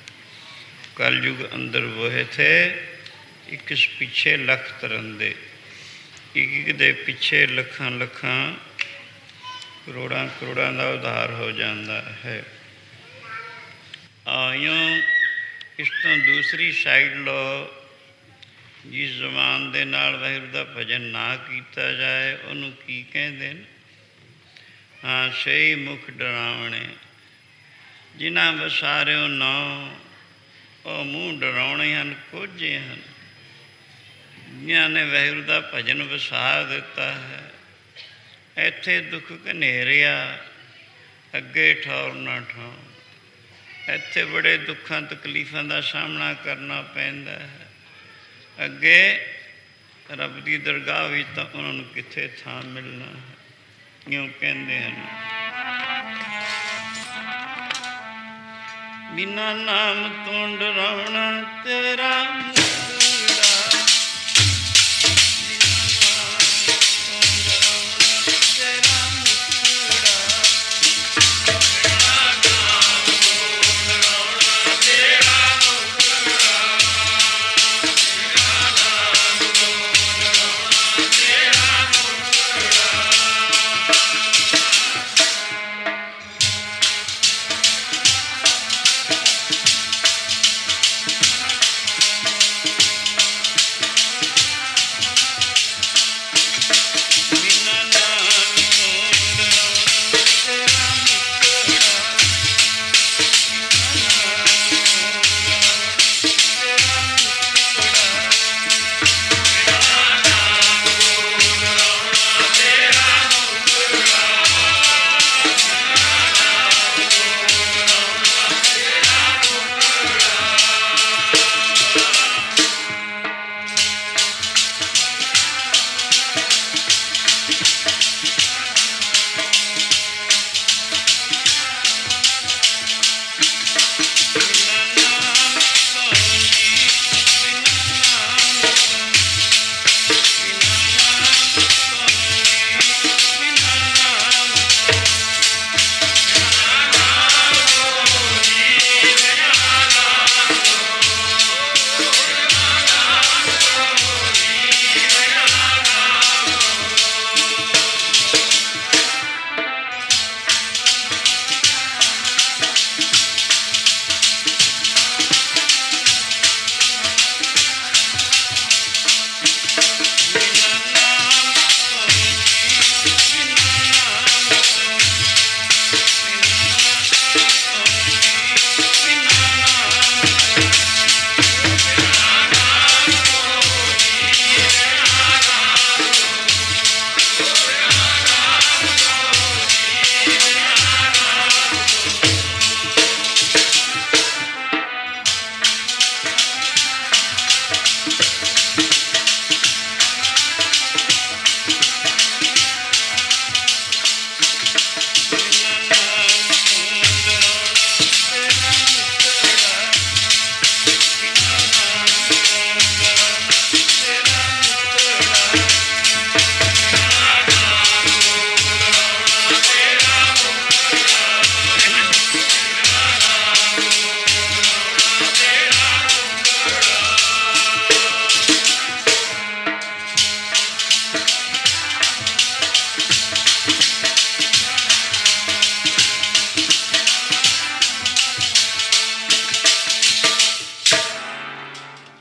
ਕਲਯੁਗ ਅੰਦਰ ਵੋਹੇ ਥੇ ਇੱਕ ਪਿੱਛੇ ਲੱਖ ਤਰੰਦੇ, ਇੱਕ ਦੇ ਪਿੱਛੇ ਲੱਖਾਂ ਲੱਖਾਂ ਕਰੋੜਾਂ ਕਰੋੜਾਂ ਦਾ ਉਧਾਰ ਹੋ ਜਾਂਦਾ ਹੈ। ਆਇਓ ਇਸ ਤੋਂ ਦੂਸਰੀ ਸਾਈਡ ਲਓ, ਜਿਸ ਜ਼ੁਬਾਨ ਦੇ ਨਾਲ ਵਾਹਿਗੁਰੂ ਦਾ ਭਜਨ ਨਾ ਕੀਤਾ ਜਾਏ ਉਹਨੂੰ ਕੀ ਕਹਿੰਦੇ ਨੇ? ਸਹੀ ਮੁਖ ਡਰਾਵਣੇ, ਜਿਨ੍ਹਾਂ ਵਸਾਰਿਓ ਨਾਂ ਉਹ ਮੂੰਹ ਡਰਾਉਣੇ ਹਨ, ਕੋਝੇ ਹਨ। ਜਿਨ੍ਹਾਂ ਨੇ ਵਾਹਿਗੁਰੂ ਦਾ ਭਜਨ ਵਸਾ ਦਿੱਤਾ ਹੈ, ਇੱਥੇ ਦੁੱਖ ਘਨੇਰਿਆ, ਅੱਗੇ ਠੌਰ ਨਾ ਠਾਉ। ਇੱਥੇ ਬੜੇ ਦੁੱਖਾਂ ਤਕਲੀਫਾਂ ਦਾ ਸਾਹਮਣਾ ਕਰਨਾ ਪੈਂਦਾ ਹੈ। ਅੱਗੇ ਰੱਬ ਦੀ ਦਰਗਾਹ ਵਿੱਚ ਤਾਂ ਉਹਨਾਂ ਨੂੰ ਕਿੱਥੇ ਥਾਂ ਮਿਲਣਾ ਹੈ। ਇਉਂ ਕਹਿੰਦੇ ਹਨ, ਬਿਨਾਂ ਨਾਮ ਤੋਂ ਡਰਾਉਣਾ ਤੇਰਾ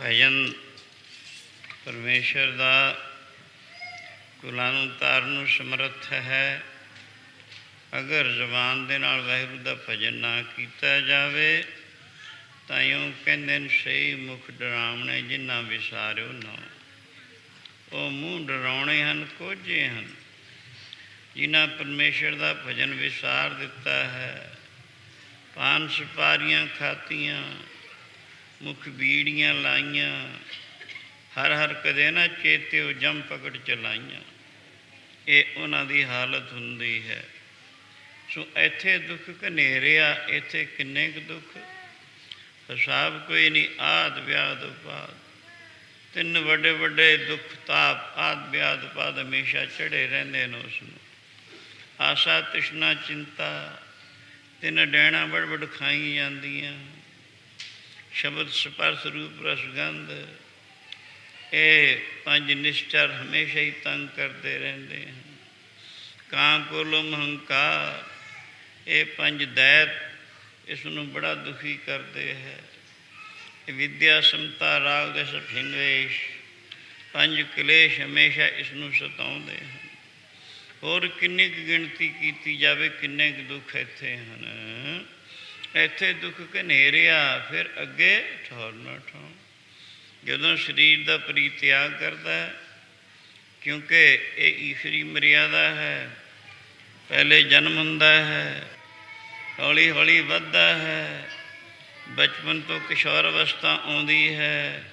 ਭਜਨ ਪਰਮੇਸ਼ਰ ਦਾ ਕੁਲਾਂ ਨੂੰ ਤਾਰਨ ਨੂੰ ਸਮਰੱਥ ਹੈ। ਅਗਰ ਜ਼ੁਬਾਨ ਦੇ ਨਾਲ ਵਾਹਿਗੁਰੂ ਦਾ ਭਜਨ ਨਾ ਕੀਤਾ ਜਾਵੇ ਤਾਂ ਇਉਂ ਕਹਿੰਦੇ ਨੇ, ਸਹੀ ਮੁਖ ਡਰਾਵਣੇ ਜਿਨ੍ਹਾਂ ਵਿਸਾਰਿਓ ਨਾ ਉਹ ਮੂੰਹ ਡਰਾਉਣੇ ਹਨ, ਕੋਝੇ ਹਨ। ਜਿਨ੍ਹਾਂ ਪਰਮੇਸ਼ਰ ਦਾ ਭਜਨ ਵਿਸਾਰ ਦਿੱਤਾ ਹੈ, ਪਾਨ ਸੁਪਾਰੀਆਂ ਖਾਤੀਆਂ, ਮੁਖ ਬੀੜੀਆਂ ਲਾਈਆਂ, ਹਰ ਹਰ ਕਦੇ ਨਾ ਚੇਤਿਓ ਜਮ ਪਕੜ ਚਲਾਈਆਂ। ਇਹ ਉਹਨਾਂ ਦੀ ਹਾਲਤ ਹੁੰਦੀ ਹੈ। ਸੋ ਇੱਥੇ ਦੁੱਖ ਘਨੇਰਿਆ, ਇੱਥੇ ਕਿੰਨੇ ਕੁ ਦੁੱਖ, ਹਿਸਾਬ ਕੋਈ ਨਹੀਂ। ਆਦ ਵਿਆਦ ਉਪਾਦ, ਤਿੰਨ ਵੱਡੇ ਵੱਡੇ ਦੁੱਖ ਤਾਪ ਆਦ ਵਿਆਦ ਉਪਾਦ ਹਮੇਸ਼ਾ ਚੜ੍ਹੇ ਰਹਿੰਦੇ ਨੇ ਉਸ ਨੂੰ। ਆਸਾ ਤ੍ਰਿਸ਼ਨਾ ਚਿੰਤਾ, ਤਿੰਨ ਡੈਣਾ ਵੜ ਵੜ ਖਾਈ ਜਾਂਦੀਆਂ। ਸ਼ਬਦ ਸਪਰਸ ਰੂਪ ਰਸਗੰਧ, ਇਹ ਪੰਜ ਨਿਸ਼ਚਰ ਹਮੇਸ਼ਾ ਹੀ ਤੰਗ ਕਰਦੇ ਰਹਿੰਦੇ ਹਨ। ਕਾਂ ਕੋਲਮ ਹੰਕਾਰ, ਇਹ ਪੰਜ ਦੈਤ ਇਸ ਨੂੰ ਬੜਾ ਦੁਖੀ ਕਰਦੇ ਹੈ। ਵਿਦਿਆ ਸਮਤਾ ਰਾਗ ਦਸ ਹਿੰਵੇਸ਼, ਪੰਜ ਕਲੇਸ਼ ਹਮੇਸ਼ਾ ਇਸ ਨੂੰ ਸਤਾਉਂਦੇ ਹਨ। ਹੋਰ ਕਿੰਨੀ ਕੁ ਗਿਣਤੀ ਕੀਤੀ ਜਾਵੇ, ਕਿੰਨੇ ਕੁ ਦੁੱਖ ਇੱਥੇ ਹਨ। ਇੱਥੇ ਦੁੱਖ ਘਨੇਰਿਆ, ਫਿਰ ਅੱਗੇ ਠੌਰ ਨਾ ਠੌਰ। ਜਦੋਂ ਸਰੀਰ ਦਾ ਪਰਿਤਿਆਗ ਕਰਦਾ ਹੈ, ਕਿਉਂਕਿ ਇਹ ਈਸ਼ਵਰੀ ਮਰਿਆਦਾ ਹੈ, ਪਹਿਲੇ ਜਨਮ ਹੁੰਦਾ ਹੈ, ਹੌਲੀ ਹੌਲੀ ਵੱਧਦਾ ਹੈ। ਬਚਪਨ ਤੋਂ ਕਿਸ਼ੋਰ ਅਵਸਥਾ ਆਉਂਦੀ ਹੈ,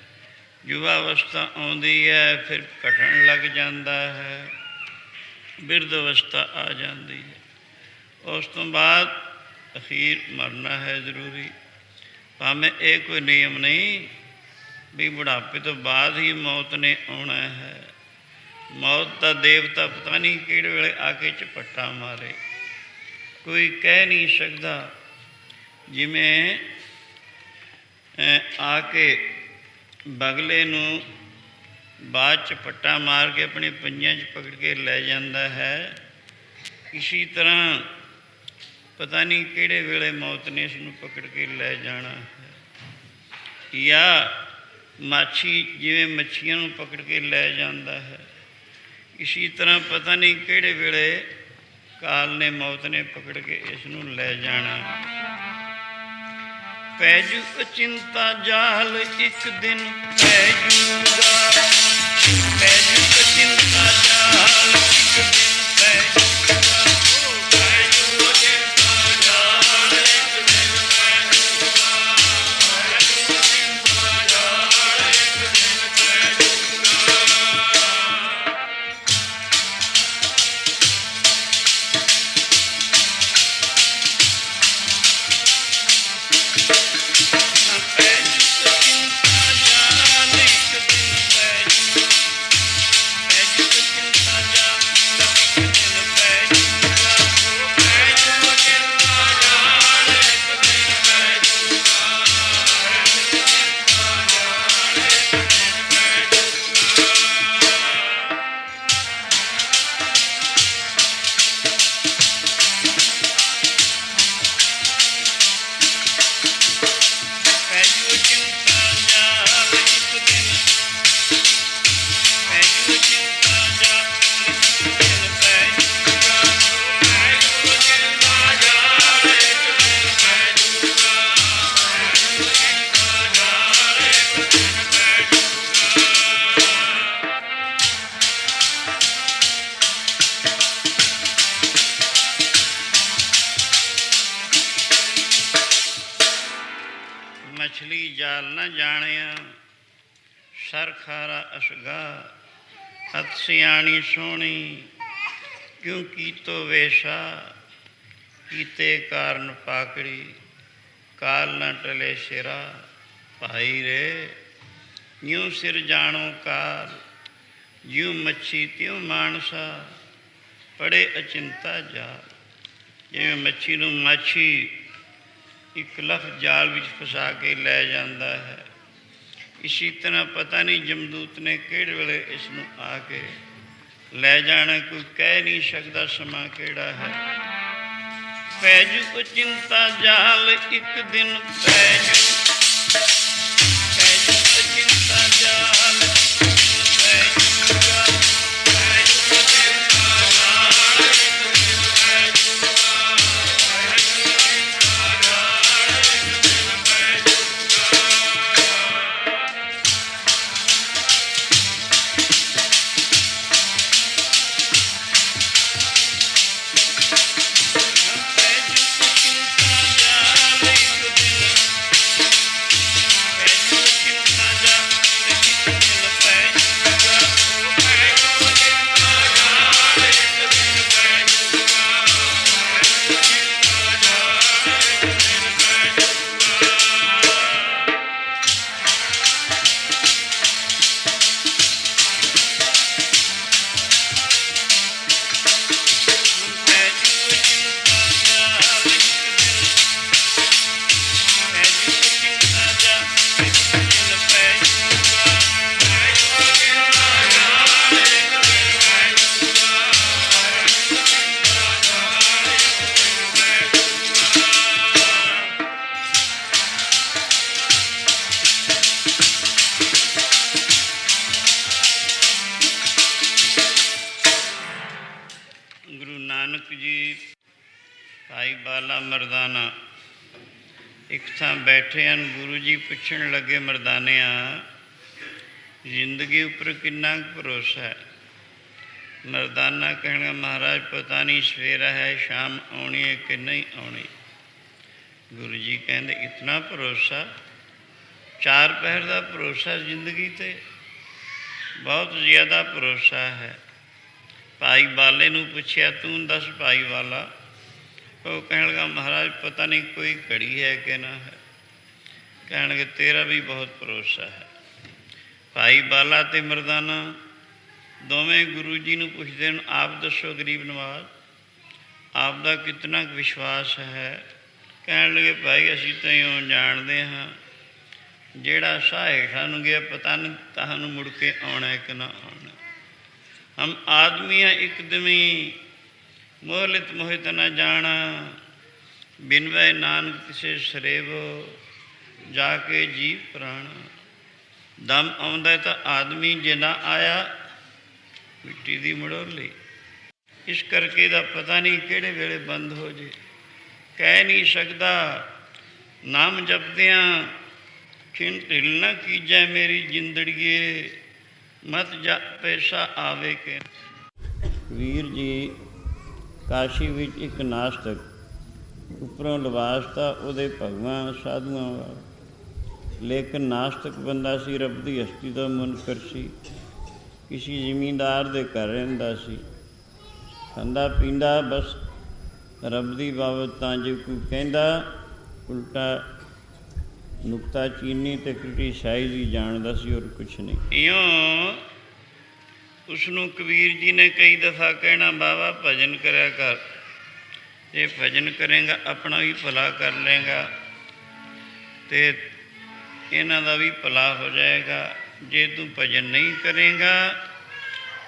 ਯੁਵਾ ਅਵਸਥਾ ਆਉਂਦੀ ਹੈ, ਫਿਰ ਘਟਣ ਲੱਗ ਜਾਂਦਾ ਹੈ, ਬਿਰਧ ਅਵਸਥਾ ਆ ਜਾਂਦੀ ਹੈ। ਉਸ ਤੋਂ ਬਾਅਦ ਅਖੀਰ ਮਰਨਾ ਹੈ ਜ਼ਰੂਰੀ। ਭਾਵੇਂ ਇਹ ਕੋਈ ਨਿਯਮ ਨਹੀਂ ਵੀ ਬੁਢਾਪੇ ਤੋਂ ਬਾਅਦ ਹੀ ਮੌਤ ਨੇ ਆਉਣਾ ਹੈ। ਮੌਤ ਦਾ ਦੇਵਤਾ ਪਤਾ ਨਹੀਂ ਕਿਹੜੇ ਵੇਲੇ ਆ ਕੇ ਝਪੱਟਾ ਮਾਰੇ, ਕੋਈ ਕਹਿ ਨਹੀਂ ਸਕਦਾ। ਜਿਵੇਂ ਆ ਕੇ ਬਗਲੇ ਨੂੰ ਬਾਅਦ ਝਪੱਟਾ ਮਾਰ ਕੇ ਆਪਣੇ ਪੰਜਿਆਂ 'ਚ ਪਕੜ ਕੇ ਲੈ ਜਾਂਦਾ ਹੈ, ਇਸੀ ਤਰ੍ਹਾਂ ਪਤਾ ਨਹੀਂ ਕਿਹੜੇ ਵੇਲੇ ਮੌਤ ਨੇ ਇਸ ਨੂੰ ਪਕੜ ਕੇ ਲੈ ਜਾਣਾ ਹੈ। ਜਾਂ ਮਾਛੀ ਜਿਵੇਂ ਮੱਛੀਆਂ ਨੂੰ ਪਕੜ ਕੇ ਲੈ ਜਾਂਦਾ ਹੈ, ਇਸੀ ਤਰ੍ਹਾਂ ਪਤਾ ਨਹੀਂ ਕਿਹੜੇ ਵੇਲੇ ਕਾਲ ਨੇ ਮੌਤ ਨੇ ਪਕੜ ਕੇ ਇਸ ਨੂੰ ਲੈ ਜਾਣਾ। ਪੈ ਜੂ ਅਚਿੰਤਾ ਜਾਲ, ਇੱਕ ਦਿਨ ਪੈ ਜੂਗਾ। ਪੈ ਜੂ ਅਚਿੰਤਾ ਜਾਲ, ਇੱਕ ਦਿਨ ਪੈ ਜੂਗਾ। ਪੈ ਜੂ ਅਚਿੰਤਾ ਜਾਲ, ਇੱਕ ਦਿਨ ਪੈ ਜੂਗਾ। ਪੈ ਜੂ ਅਚਿੰਤਾ ਜਾਲ, ਇੱਕ ਦਿਨ ਪੈ ਜੂਗਾ। ਮਛਲੀ ਜਾਲ ਨਾ ਜਾਣਿਆ, ਸਰ ਖਾਰਾ ਅਸਗਾ। ਅਤ ਸਿਆਣੀ ਸੋਹਣੀ, ਕਿਉਂ ਕੀਤੋ ਵੇਸ਼ਾ। ਕੀਤੇ ਕਾਰਨ ਪਾਕੜੀ, ਕਾਲ ਨਾ ਟਲੇ ਸਿਰਾ। ਭਾਈ ਰੇ ਜਿਉਂ ਸਿਰ ਜਾਣੋ ਕਾਲ, ਜਿਉਂ ਮੱਛੀ ਤਿਉਂ ਮਾਨਸਾ। ਪੜੇ ਅਚਿੰਤਾ ਜਾਲ, ਜਿਵੇਂ ਮੱਛੀ ਨੂੰ ਮਾਛੀ ਇੱਕ ਲਫ਼ਜ਼ ਜਾਲ ਵਿੱਚ ਫਸਾ ਕੇ ਲੈ ਜਾਂਦਾ ਹੈ, ਇਸੀ ਤਰ੍ਹਾਂ ਪਤਾ ਨਹੀਂ ਜਮਦੂਤ ਨੇ ਕਿਹੜੇ ਵੇਲੇ ਇਸ ਨੂੰ ਆ ਕੇ ਲੈ ਜਾਣਾ, ਕੋਈ ਕਹਿ ਨਹੀਂ ਸਕਦਾ ਸਮਾਂ ਕਿਹੜਾ ਹੈ। ਪੈ ਜੂ ਚਿੰਤਾ ਜਾਲ, ਇੱਕ ਦਿਨ ਪੈ ਜੂ। ਪੈ ਜੂ ਚਿੰਤਾ ਜਾਲ, ਇੱਕ ਦਿਨ ਪੈ ਜੂਗਾ। ਪੈ ਜੂ ਚਿੰਤਾ ਜਾਲ, ਇੱਕ ਦਿਨ ਪੈ ਜੂਗਾ। ਪੈ ਜੂ ਚਿੰਤਾ ਜਾਲ, ਇੱਕ ਦਿਨ ਪੈ ਜੂਗਾ। ਪੈ ਜੂ ਚਿੰਤਾ ਜਾਲ, ਇੱਕ ਦਿਨ ਨਾਨਕ ਜੀ ਭਾਈ ਬਾਲਾ ਮਰਦਾਨਾ ਇੱਕ ਥਾਂ ਬੈਠੇ ਹਨ। ਗੁਰੂ ਜੀ ਪੁੱਛਣ ਲੱਗੇ, ਮਰਦਾਨਿਆਂ ਜ਼ਿੰਦਗੀ ਉੱਪਰ ਕਿੰਨਾ ਕੁ ਭਰੋਸਾ ਹੈ? ਮਰਦਾਨਾ ਕਹਿਣਗੇ, ਮਹਾਰਾਜ ਪਤਾ ਨਹੀਂ ਸਵੇਰਾ ਹੈ, ਸ਼ਾਮ ਆਉਣੀ ਹੈ ਕਿ ਨਹੀਂ ਆਉਣੀ। ਗੁਰੂ ਜੀ ਕਹਿੰਦੇ, ਇਤਨਾ ਭਰੋਸਾ? 4 ਪਹਿਰ ਦਾ ਭਰੋਸਾ ਜ਼ਿੰਦਗੀ 'ਤੇ? ਬਹੁਤ ਜ਼ਿਆਦਾ ਭਰੋਸਾ ਹੈ। ਭਾਈ ਬਾਲੇ ਨੂੰ ਪੁੱਛਿਆ, ਤੂੰ ਦੱਸ ਭਾਈ ਵਾਲਾ। ਉਹ ਕਹਿਣ ਲੱਗਾ, ਮਹਾਰਾਜ ਪਤਾ ਨਹੀਂ ਕੋਈ ਘੜੀ ਹੈ ਕਿ ਨਾ ਹੈ। ਕਹਿਣਗੇ, ਤੇਰਾ ਵੀ ਬਹੁਤ ਭਰੋਸਾ ਹੈ। ਭਾਈ ਬਾਲਾ ਅਤੇ ਮਰਦਾਨਾ ਦੋਵੇਂ ਗੁਰੂ ਜੀ ਨੂੰ ਪੁੱਛਦੇ ਹਨ, ਆਪ ਦੱਸੋ ਗਰੀਬ ਨਵਾਜ਼, ਆਪ ਦਾ ਕਿਤਨਾ ਕੁ ਵਿਸ਼ਵਾਸ ਹੈ? ਕਹਿਣ ਲੱਗੇ, ਭਾਈ ਅਸੀਂ ਤਾਂ ਇਉਂ ਜਾਣਦੇ ਹਾਂ, ਜਿਹੜਾ ਸਾਹ ਹੇਠਾਂ ਨੂੰ ਗਿਆ ਪਤਾ ਨਹੀਂ ਤੁਹਾਨੂੰ ਮੁੜ ਕੇ ਆਉਣਾ ਕਿ ਨਾ ਆਉਣਾ। ਹਮ ਆਦਮੀਆਂ ਇੱਕਦਮੀ ਮੋਹਲਿਤ ਮੋਹਿਤ ਨਾ ਜਾਣਾ, ਬਿਨ ਵੈ ਨਾਨਕ ਕਿਸੇ ਸਰੇਵੋ, ਜਾ ਕੇ ਜੀਵ ਪ੍ਰਾਣਾ। ਦਮ ਆਉਂਦਾ ਤਾਂ ਆਦਮੀ, ਜੇ ਨਾ ਆਇਆ ਮਿੱਟੀ ਦੀ ਮੜੋਲੀ। ਇਸ ਕਰਕੇ ਇਹਦਾ ਪਤਾ ਨਹੀਂ ਕਿਹੜੇ ਵੇਲੇ ਬੰਦ ਹੋ ਜੇ। ਕਹਿ ਨਹੀਂ ਸਕਦਾ, ਨਾਮ ਜਪਦਿਆਂ ਖਿਣ ਢਿੱਲ ਨਾ ਕੀਜੈ ਮੇਰੀ ਜਿੰਦੜੀਏ, ਮਤ ਜਾ ਪੈਸਾ ਆਵੇ ਕੇ। ਵੀਰ ਜੀ ਕਾਸ਼ੀ ਵਿੱਚ ਇੱਕ ਨਾਸਤਕ, ਉੱਪਰੋਂ ਲਿਬਾਸ ਤਾਂ ਉਹਦੇ ਭਗਵਾਂ ਸਾਧੂਆਂ ਵਾਲਾ, ਲੇਕਿਨ ਨਾਸਤਕ ਬੰਦਾ ਸੀ, ਰੱਬ ਦੀ ਹਸਤੀ ਦਾ ਮੁਨਕਰ ਸੀ। ਕਿਸੇ ਜ਼ਿਮੀਂਦਾਰ ਦੇ ਘਰ ਰਹਿੰਦਾ ਸੀ, ਖਾਂਦਾ ਪੀਂਦਾ ਬਸ ਰੱਬ ਦੀ ਬਾਬਤ। ਤਾਂ ਜੇ ਕੋਈ ਕਹਿੰਦਾ ਉਲਟਾ ਨੁਕਤਾ ਚੀਨੀ ਅਤੇ ਕ੍ਰਿਟੀਸਾਈਜ਼ ਹੀ ਜਾਣਦਾ ਸੀ, ਔਰ ਕੁਛ ਨਹੀਂ। ਇਉਂ ਉਸਨੂੰ ਕਬੀਰ ਜੀ ਨੇ ਕਈ ਦਫਾ ਕਹਿਣਾ, ਬਾਬਾ ਭਜਨ ਕਰਿਆ ਕਰ, ਜੇ ਭਜਨ ਕਰੇਗਾ ਆਪਣਾ ਵੀ ਭਲਾ ਕਰ ਲਏਗਾ ਅਤੇ ਇਹਨਾਂ ਦਾ ਵੀ ਭਲਾ ਹੋ ਜਾਏਗਾ। ਜੇ ਤੂੰ ਭਜਨ ਨਹੀਂ ਕਰੇਗਾ,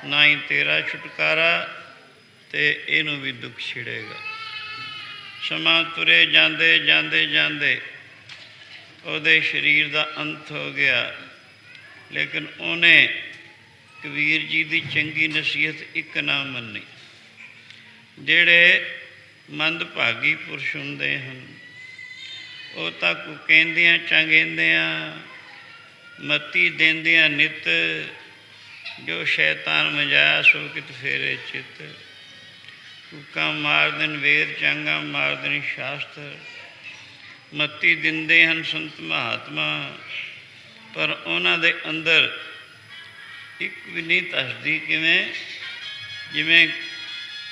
ਨਾ ਹੀ ਤੇਰਾ ਛੁਟਕਾਰਾ ਅਤੇ ਇਹਨੂੰ ਵੀ ਦੁੱਖ ਛਿੜੇਗਾ। ਸਮਾਂ ਤੁਰੇ ਜਾਂਦੇ ਜਾਂਦੇ ਜਾਂਦੇ ਉਹਦੇ ਸਰੀਰ ਦਾ ਅੰਤ ਹੋ ਗਿਆ, ਲੇਕਿਨ ਉਹਨੇ ਕਬੀਰ ਜੀ ਦੀ ਚੰਗੀ ਨਸੀਹਤ ਇੱਕ ਨਾ ਮੰਨੀ। ਜਿਹੜੇ ਮੰਦਭਾਗੀ ਪੁਰਸ਼ ਹੁੰਦੇ ਹਨ, ਉਹ ਤਾਂ ਕਹਿੰਦਿਆਂ ਚੰਗੇਂਦਿਆਂ ਮਤੀ ਦੇਂਦਿਆਂ ਨਿਤ, ਜੋ ਸ਼ੈਤਾਨ ਮਜਾਇਆ ਸੋ ਕਿਤ ਫੇਰੇ ਚਿੱਤ। ਕੂਕਾਂ ਮਾਰਦਨ ਵੇਦ, ਚਾਂਗਾ ਮਾਰਦਨ ਸ਼ਾਸਤਰ, ਮਤੀ ਦਿੰਦੇ ਹਨ ਸੰਤ ਮਹਾਤਮਾ, ਪਰ ਉਹਨਾਂ ਦੇ ਅੰਦਰ ਇੱਕ ਵੀ ਨਹੀਂ ਧੱਸਦੀ। ਕਿਵੇਂ? ਜਿਵੇਂ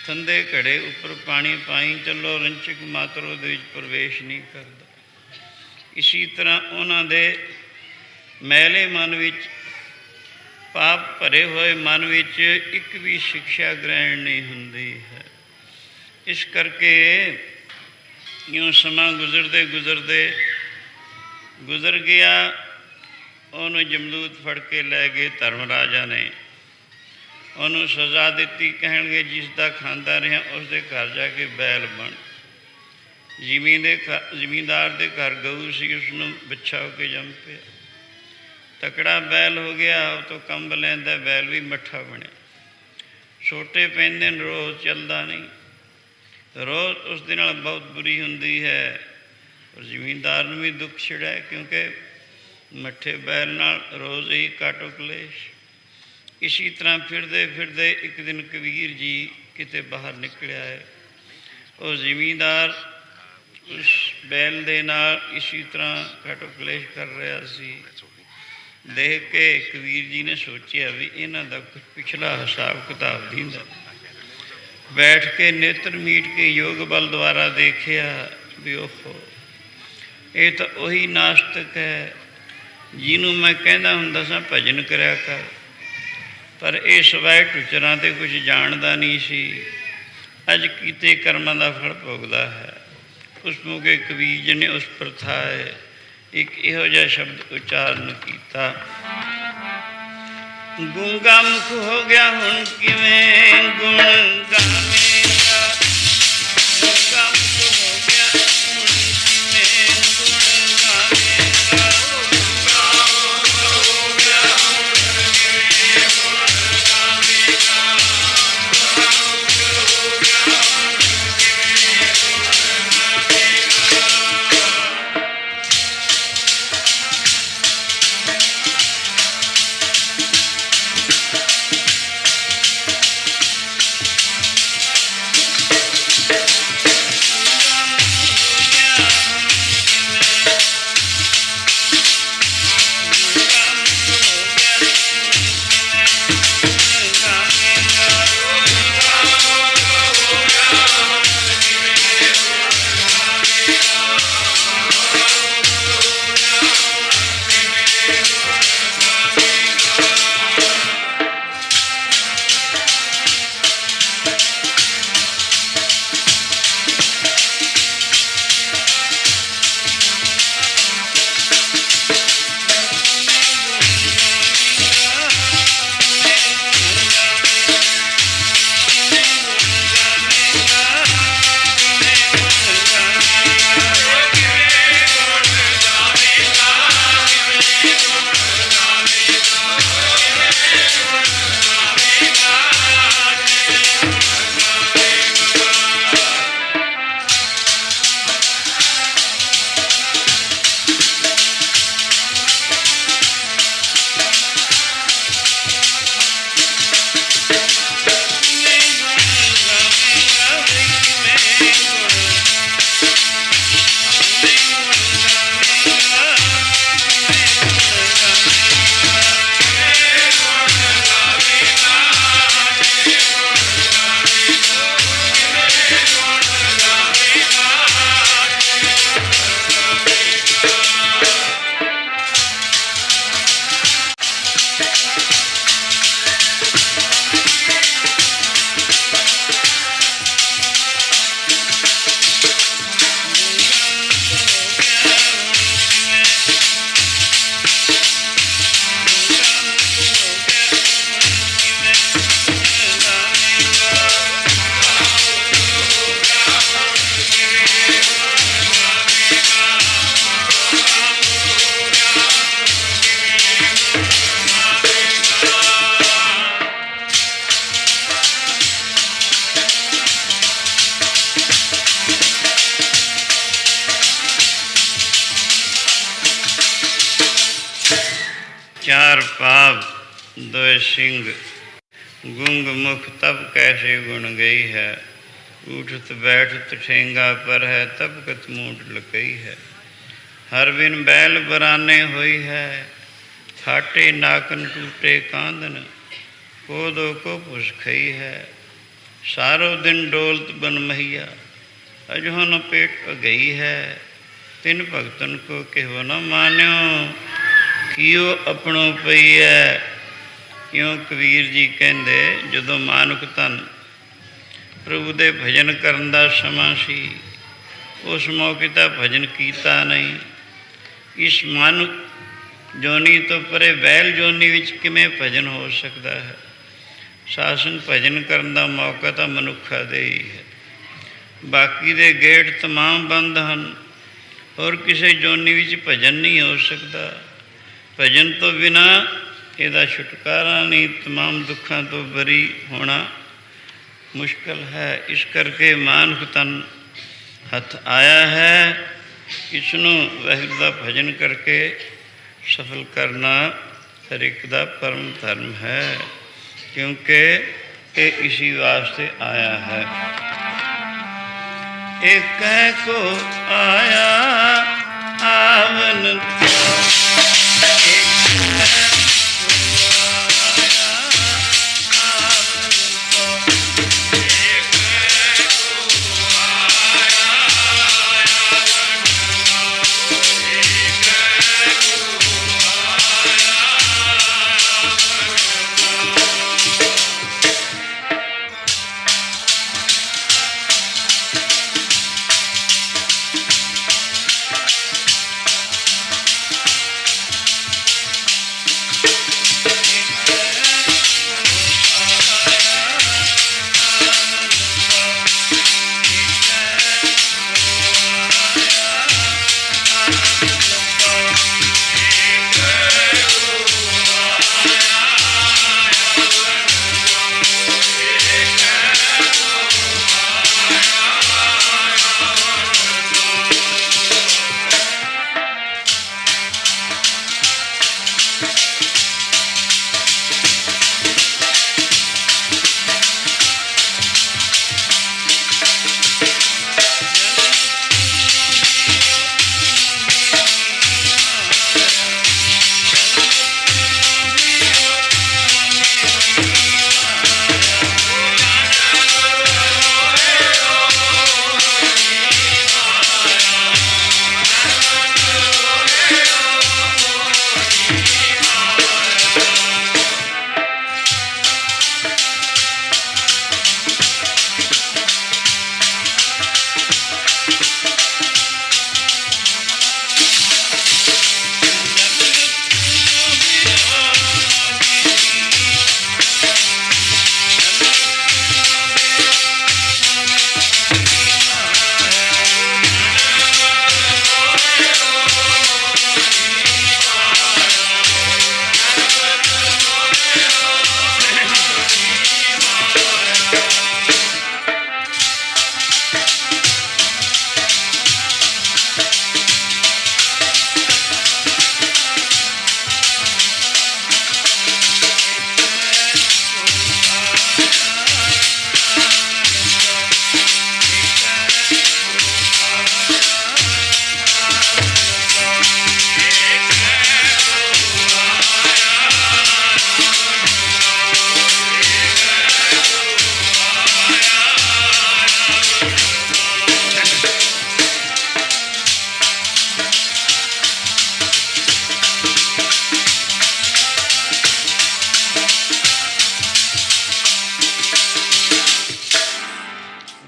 ਥੰਦੇ ਘੜੇ ਉੱਪਰ ਪਾਣੀ ਪਾਈ ਚੱਲੋ, ਰੰਚਕ ਮਾਤਰ ਉਹਦੇ ਵਿੱਚ ਪ੍ਰਵੇਸ਼ ਨਹੀਂ ਕਰਦਾ। ਇਸੀ ਤਰ੍ਹਾਂ ਉਹਨਾਂ ਦੇ ਮੈਲੇ ਮਨ ਵਿੱਚ, ਪਾਪ ਭਰੇ ਹੋਏ ਮਨ ਵਿੱਚ ਇੱਕ ਵੀ ਸਿੱਖਿਆ ਗ੍ਰਹਿਣ ਨਹੀਂ ਹੁੰਦੀ ਹੈ। ਇਸ ਕਰਕੇ ਇਉਂ ਸਮਾਂ ਗੁਜ਼ਰਦੇ ਗੁਜ਼ਰਦੇ ਗੁਜ਼ਰ ਗਿਆ। ਉਹਨੂੰ ਜਮਦੂਤ ਫੜ ਕੇ ਲੈ ਗਏ ਧਰਮ ਰਾਜਾ ਨੇ, ਉਹਨੂੰ ਸਜ਼ਾ ਦਿੱਤੀ। ਕਹਿਣਗੇ, ਜਿਸ ਦਾ ਖਾਂਦਾ ਰਿਹਾ ਉਸਦੇ ਘਰ ਜਾ ਕੇ ਬੈਲ ਬਣ। ਜ਼ਿਮੀਂਦਾਰ ਦੇ ਘਰ ਗਊ ਸੀ, ਉਸਨੂੰ ਬੱਚਾ ਹੋ ਕੇ ਜੰਮ ਪਿਆ, ਤਕੜਾ ਬੈਲ ਹੋ ਗਿਆ। ਉਹ ਤੋਂ ਕੰਬ ਲੈਂਦਾ, ਬੈਲ ਵੀ ਮੱਠਾ ਬਣਿਆ। ਛੋਟੇ ਪੈਂਦੇ ਨੇ, ਰੋਜ਼ ਚੱਲਦਾ ਨਹੀਂ, ਰੋਜ਼ ਉਸ ਦੇ ਨਾਲ ਬਹੁਤ ਬੁਰੀ ਹੁੰਦੀ ਹੈ। ਔਰ ਜ਼ਿਮੀਂਦਾਰ ਨੂੰ ਵੀ ਦੁੱਖ ਛਿੜਿਆ, ਕਿਉਂਕਿ ਮੱਠੇ ਬੈਲ ਨਾਲ ਰੋਜ਼ ਹੀ ਕਾਟੋ ਕਲੇਸ਼। ਇਸੀ ਤਰ੍ਹਾਂ ਫਿਰਦੇ ਫਿਰਦੇ ਇੱਕ ਦਿਨ ਕਬੀਰ ਜੀ ਕਿਤੇ ਬਾਹਰ ਨਿਕਲਿਆ ਹੈ। ਉਹ ਜ਼ਿਮੀਂਦਾਰ ਉਸ ਬੈਲ ਦੇ ਨਾਲ ਇਸੀ ਤਰ੍ਹਾਂ ਕਾਟੋ ਕਲੇਸ਼ ਕਰ ਰਿਹਾ ਸੀ। ਦੇਖ ਕੇ ਕਬੀਰ ਜੀ ਨੇ ਸੋਚਿਆ ਵੀ ਇਹਨਾਂ ਦਾ ਕੁਝ ਪਿਛਲਾ ਹਿਸਾਬ ਕਿਤਾਬ ਦਿੰਦਾ। ਬੈਠ ਕੇ ਨੇਤਰ ਮੀਟ ਕੇ ਯੋਗ ਬਲ ਦੁਆਰਾ ਦੇਖਿਆ ਵੀ ਓਹੋ, ਇਹ ਤਾਂ ਉਹੀ ਨਾਸਤਕ ਹੈ ਜਿਹਨੂੰ ਮੈਂ ਕਹਿੰਦਾ ਹੁੰਦਾ ਸਾਂ ਭਜਨ ਕਰਿਆ ਕਰ, ਪਰ ਇਹ ਸਵੈ ਟੁਚਰਾਂ 'ਤੇ ਕੁਝ ਜਾਣਦਾ ਨਹੀਂ ਸੀ। ਅੱਜ ਕੀਤੇ ਕਰਮਾਂ ਦਾ ਫਲ ਭੋਗਦਾ ਹੈ। ਉਸ ਮੌਕੇ ਕਬੀਰ ਜੀ ਨੇ ਉਸ ਪ੍ਰਥਾਏ ਇੱਕ ਇਹੋ ਜਿਹਾ ਸ਼ਬਦ ਉਚਾਰਨ ਕੀਤਾ, ਗੂੰਗਾ ਮੁਖ ਹੋ ਗਿਆ ਹੁਣ ਕਿਵੇਂ ਗੁਣ ਗਾਵੇਂਗਾ। ਗੂੰਗਾ ਮੁਖ ਹੋ ਗਿਆ ਹੁਣ ਕਿਵੇਂ ਗੁਣ ਗਾਵੇਂਗਾ। ਗੂੰਗਾ ਮੁਖ ਹੋ ਗਿਆ ਹੁਣ ਕਿਵੇਂ ਗੁਣ ਗਾਵੇਂਗਾ। ਗੂੰਗਾ ਮੁਖ ਹੋ ਗਿਆ बोले सिंह, गूंग मुख तब कैसे गुण गई है। उठत बैठत ठेंगा पर है, तब कत मूड लकई है। हर बिन बैल बराने हुई है, फाटे नाकन टूटे कांदन। कोदो को पुस खई है, सारो दिन डोलत बन महिया। अजहो न पेट अगई है, तिन भगतन को कहो न मान्यो। कियो अपनों पई है। क्यों कबीर जी कहते, जदों मानुक धन प्रभु दे भजन करन दा समा सी, उस मौके ता भजन कीता नहीं। इस मानुक जोनी तो परे बैल जोनी विच किवें भजन हो सकता है। सासन भजन करन दा मौका तो मनुखा दे ही है। बाकी दे गेट तमाम बंद हैं और किसी जोनी विच भजन नहीं हो सकता। भजन तो बिना इहदा छुटकारा नहीं, तमाम दुखों तो बरी होना मुश्किल है। इस करके मानुख तन हथ आया है। इसनों वाहिगुरू दा भजन करके सफल करना हर एक दा परम धर्म है, क्योंकि ये इसी वास्ते आया है। एक को आया आवन तो,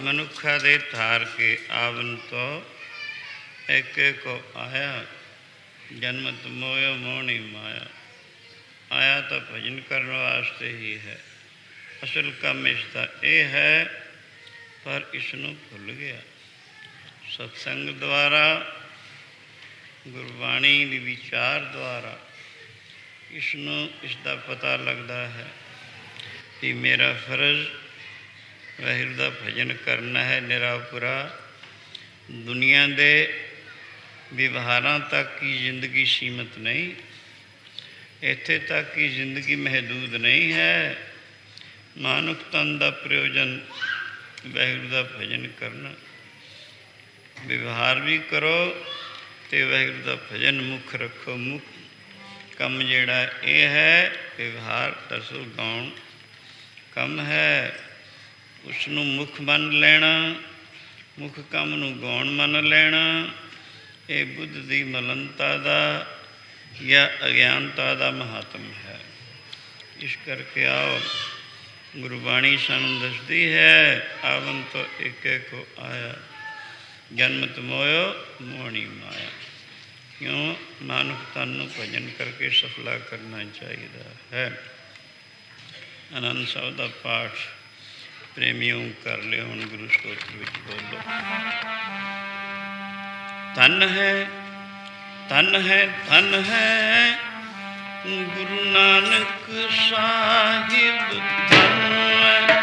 मनुखा दे थार के आवन तो एक को आया। जन्मत मोयो मोहनी माया। आया तो भजन करने वास्ते ही है। असल काम इसका ये है, पर इसनों भुल गया। सत्संग द्वारा, गुरबाणी दी विचार द्वारा इसनों इसका पता लगता है कि मेरा फर्ज वाहिगुरू दा भजन करना है। निरापुरा दुनिया दे व्यवहारां तक की जिंदगी सीमित नहीं। ਇੱਥੇ ਤੱਕ ਕਿ ਜ਼ਿੰਦਗੀ ਮਹਦੂਦ ਨਹੀਂ ਹੈ। ਮਾਨੁਖ ਤਨ ਦਾ ਪ੍ਰਯੋਜਨ ਵਾਹਿਗੁਰੂ ਦਾ ਭਜਨ ਕਰਨਾ। ਵਿਵਹਾਰ ਵੀ ਕਰੋ ਅਤੇ ਵਾਹਿਗੁਰੂ ਦਾ ਭਜਨ ਮੁੱਖ ਰੱਖੋ। ਮੁੱਖ ਕੰਮ ਜਿਹੜਾ ਇਹ ਹੈ, ਵਿਵਹਾਰ ਦਰਅਸਲ ਗਾਉਣ ਕੰਮ ਹੈ, ਉਸ ਨੂੰ ਮੁੱਖ ਮੰਨ ਲੈਣਾ, ਮੁੱਖ ਕੰਮ ਨੂੰ ਗਾਉਣ ਮੰਨ ਲੈਣਾ। ਇਹ ਬੁੱਧ ਦੀ ਮਲਨਤਾ ਦਾ ਜਾਂ ਅਗਿਆਨਤਾ ਦਾ ਮਹਾਤਮ ਹੈ। ਇਸ ਕਰਕੇ ਆਓ, ਗੁਰਬਾਣੀ ਸਾਨੂੰ ਦੱਸਦੀ ਹੈ, ਆਵਨ ਤੋਂ ਏਕੇ ਕੋ ਆਇਆ, ਜਨਮਤ ਮੋਇਓ ਮੋਹਣੀ ਮਾਇਆ। ਕਿਉਂ? ਮਾਨੁਖ ਤਨ ਨੂੰ ਭਜਨ ਕਰਕੇ ਸਫਲਾ ਕਰਨਾ ਚਾਹੀਦਾ ਹੈ। ਆਨੰਦ ਸਾਹਿਬ ਦਾ ਪਾਠ ਪ੍ਰੇਮੀਓ ਕਰ ਲਿਓ। ਹੁਣ ਗੁਰੂ ਸਤੋਤਰ ਵਿੱਚ ਬੋਲੋ। ਧਨ ਹੈ, ਧਨ ਹੈ, ਧਨ ਹੈ ਗੁਰੂ ਨਾਨਕ ਸਾਹਿਬ, ਧਨ ਹੈ।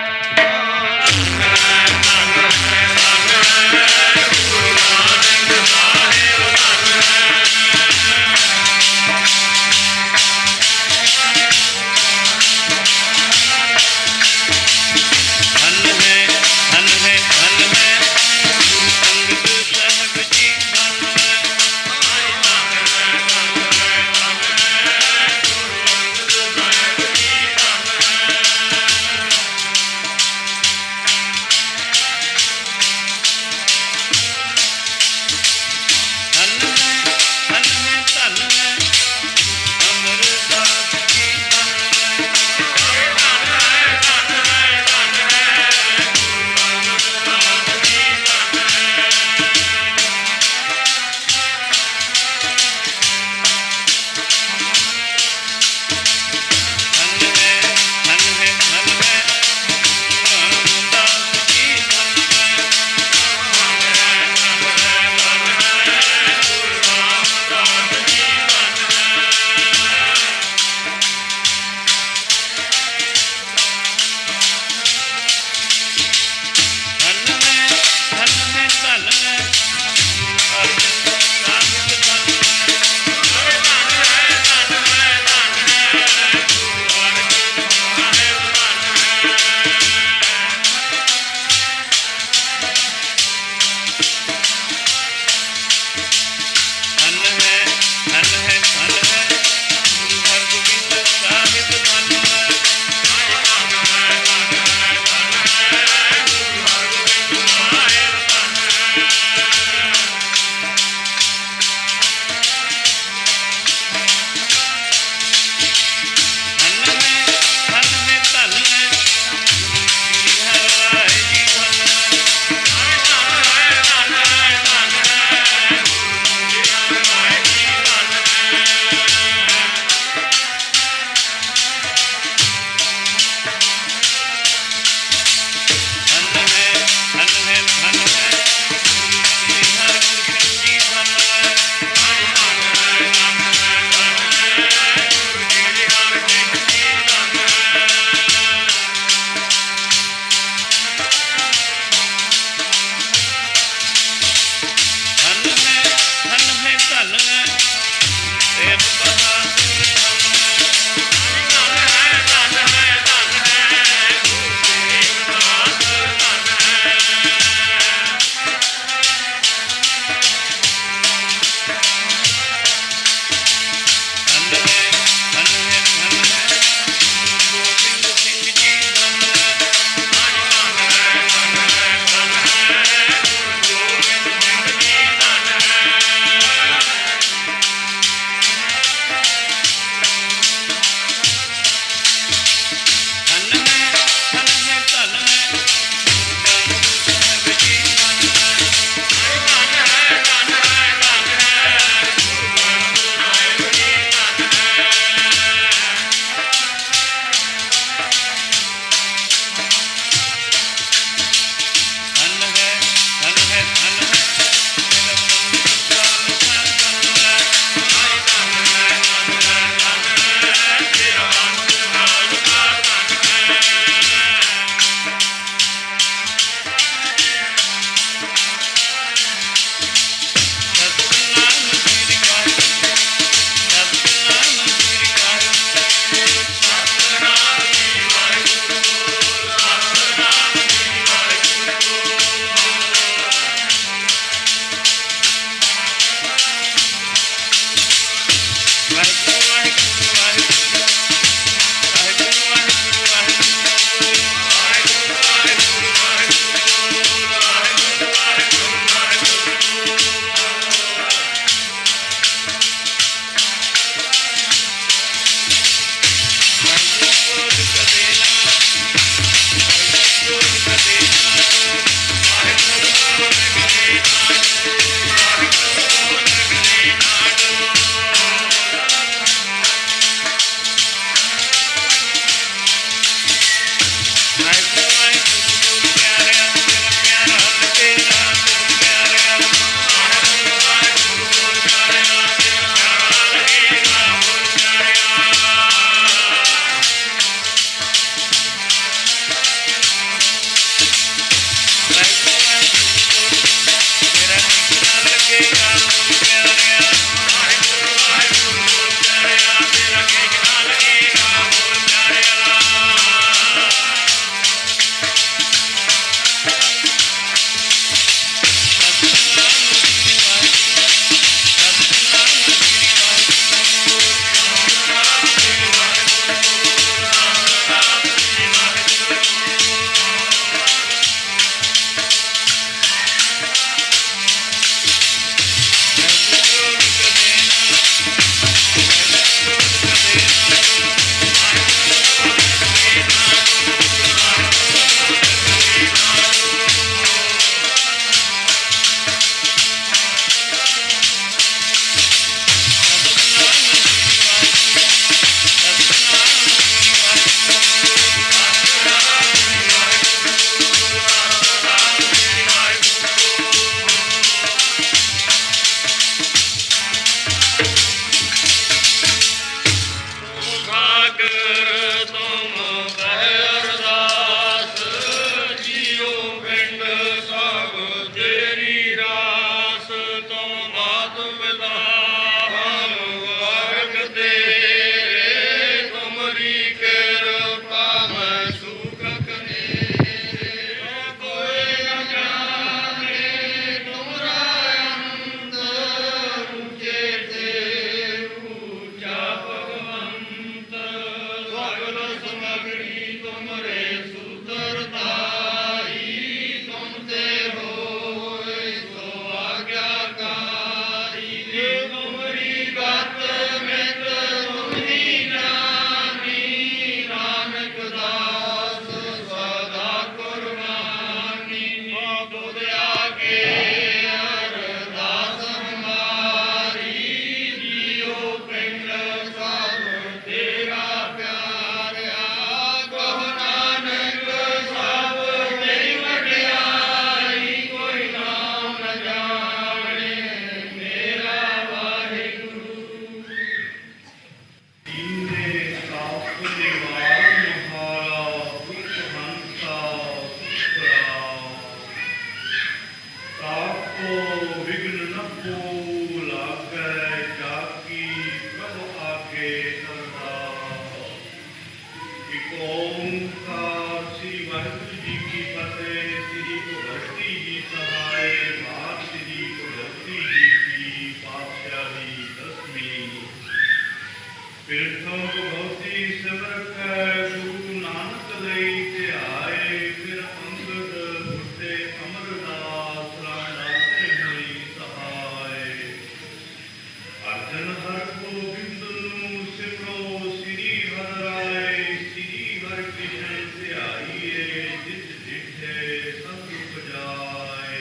ध्याइए जिस डिठे सब उपजाए।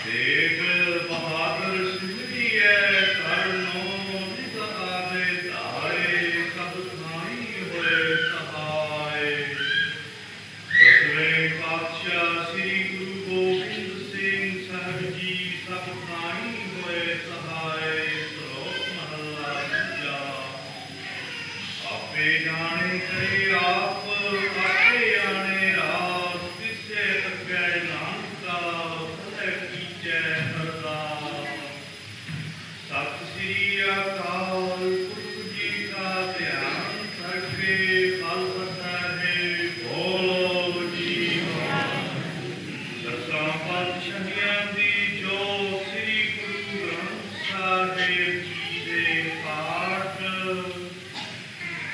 देख बहादुर सिमरिए करनो नित आवे धारे सब थाई होए सहाय। दसवें पातशाह श्री गुरु गोबिंद सिंह साहब जी सब थाई होए सहाय। श्लोक महला दूजा। आपे जाने करे आप आपे जाने रास किसे अग्गै नानका भले कीजै अरदास। सत श्री अकाल पुरख जी का ध्यान करके फल है बोलो जी। दसां पातशाहियां दी जो श्री गुरु ग्रंथ साहिब जी दे पाठ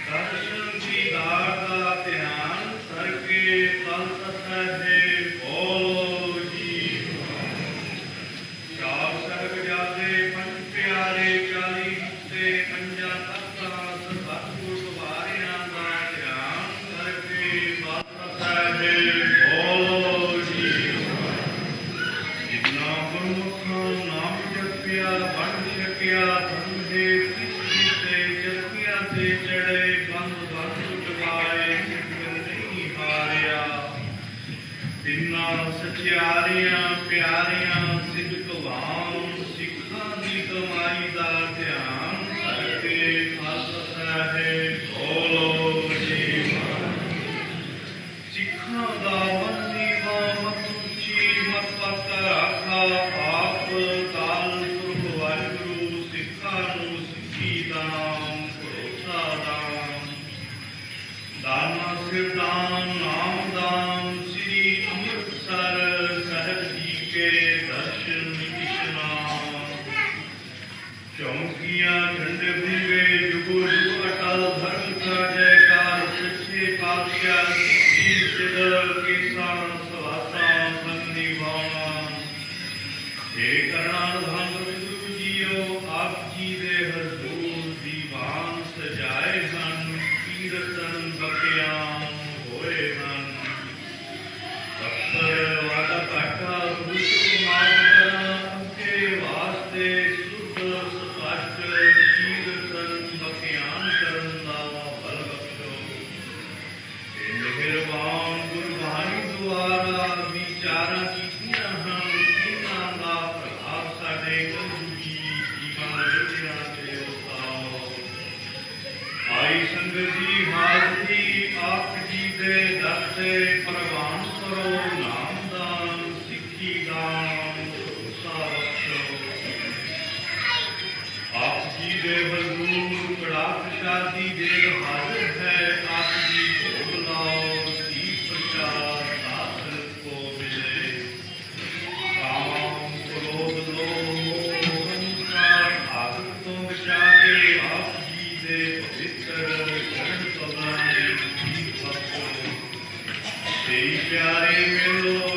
दर्शन दीदार का ध्यान करके फल है बोलो जी। चार साहिबजादे पंज प्यारे 40 हिस्से पंजा तख्तां सरबत गुरद्वारियां दा ध्यान करके फल है बोलो जी। जिन्ना गुरमुखां नाम जपिया बन सकिया धन है किस से जपिया ते चढ़े बंद बंद उठवाए नहीं हारिया। तिन्ना सचियारियां प्यारियां सिद्धकवान सिखा दी कमाई दा ध्यान करके फल है बोलो जी। सिखा दा मन दीवा मत उची मत पत रखा आप काल पुरख वाहिगुरु सिखा नू सिखी दाम भरोसा दाम। दाना सिर दान नाम दान श्री अमृतसर साहिब जी के दर्शन इशनान। चौकियां झंडे भूंगे जुगो जुग अटल धर्म का जयकार सच्चे पातशाह सिद्धि सिद्ध किसान सवासा बंदी भावान। हे करणाल भंग गुरु जीओ आप जी दे हजूर दीवान सजाए हन कीर्तन बख्यान होए हन। अक्सर वादा काटा रूप मार्ग के वास्ते शुद्ध स्पष्ट कीर्तन बख्यान करन दा बल बख्शो। हे मेहरबान गुरबाणी द्वारा विचारां कीतियां हन इन्हां दा प्रभाव साडे कलयुगी जीवन विधियां ते उतारो। आई संगत जी हाजरी आप जी दे दर ते प्रवान करो नाम दान सिक्खी दान भरोसा बख्शो। आप जी दे हजूर कड़ा प्रसादी देर हाजिर है आप जी भोग लाओ दीप प्रसाद दासन को मिले। काम क्रोध लोभ अहंकार आदत तो बचा के आप जी दे पवित्र चरण कमल में दीप बख्शो। तेरी प्यारे मिलो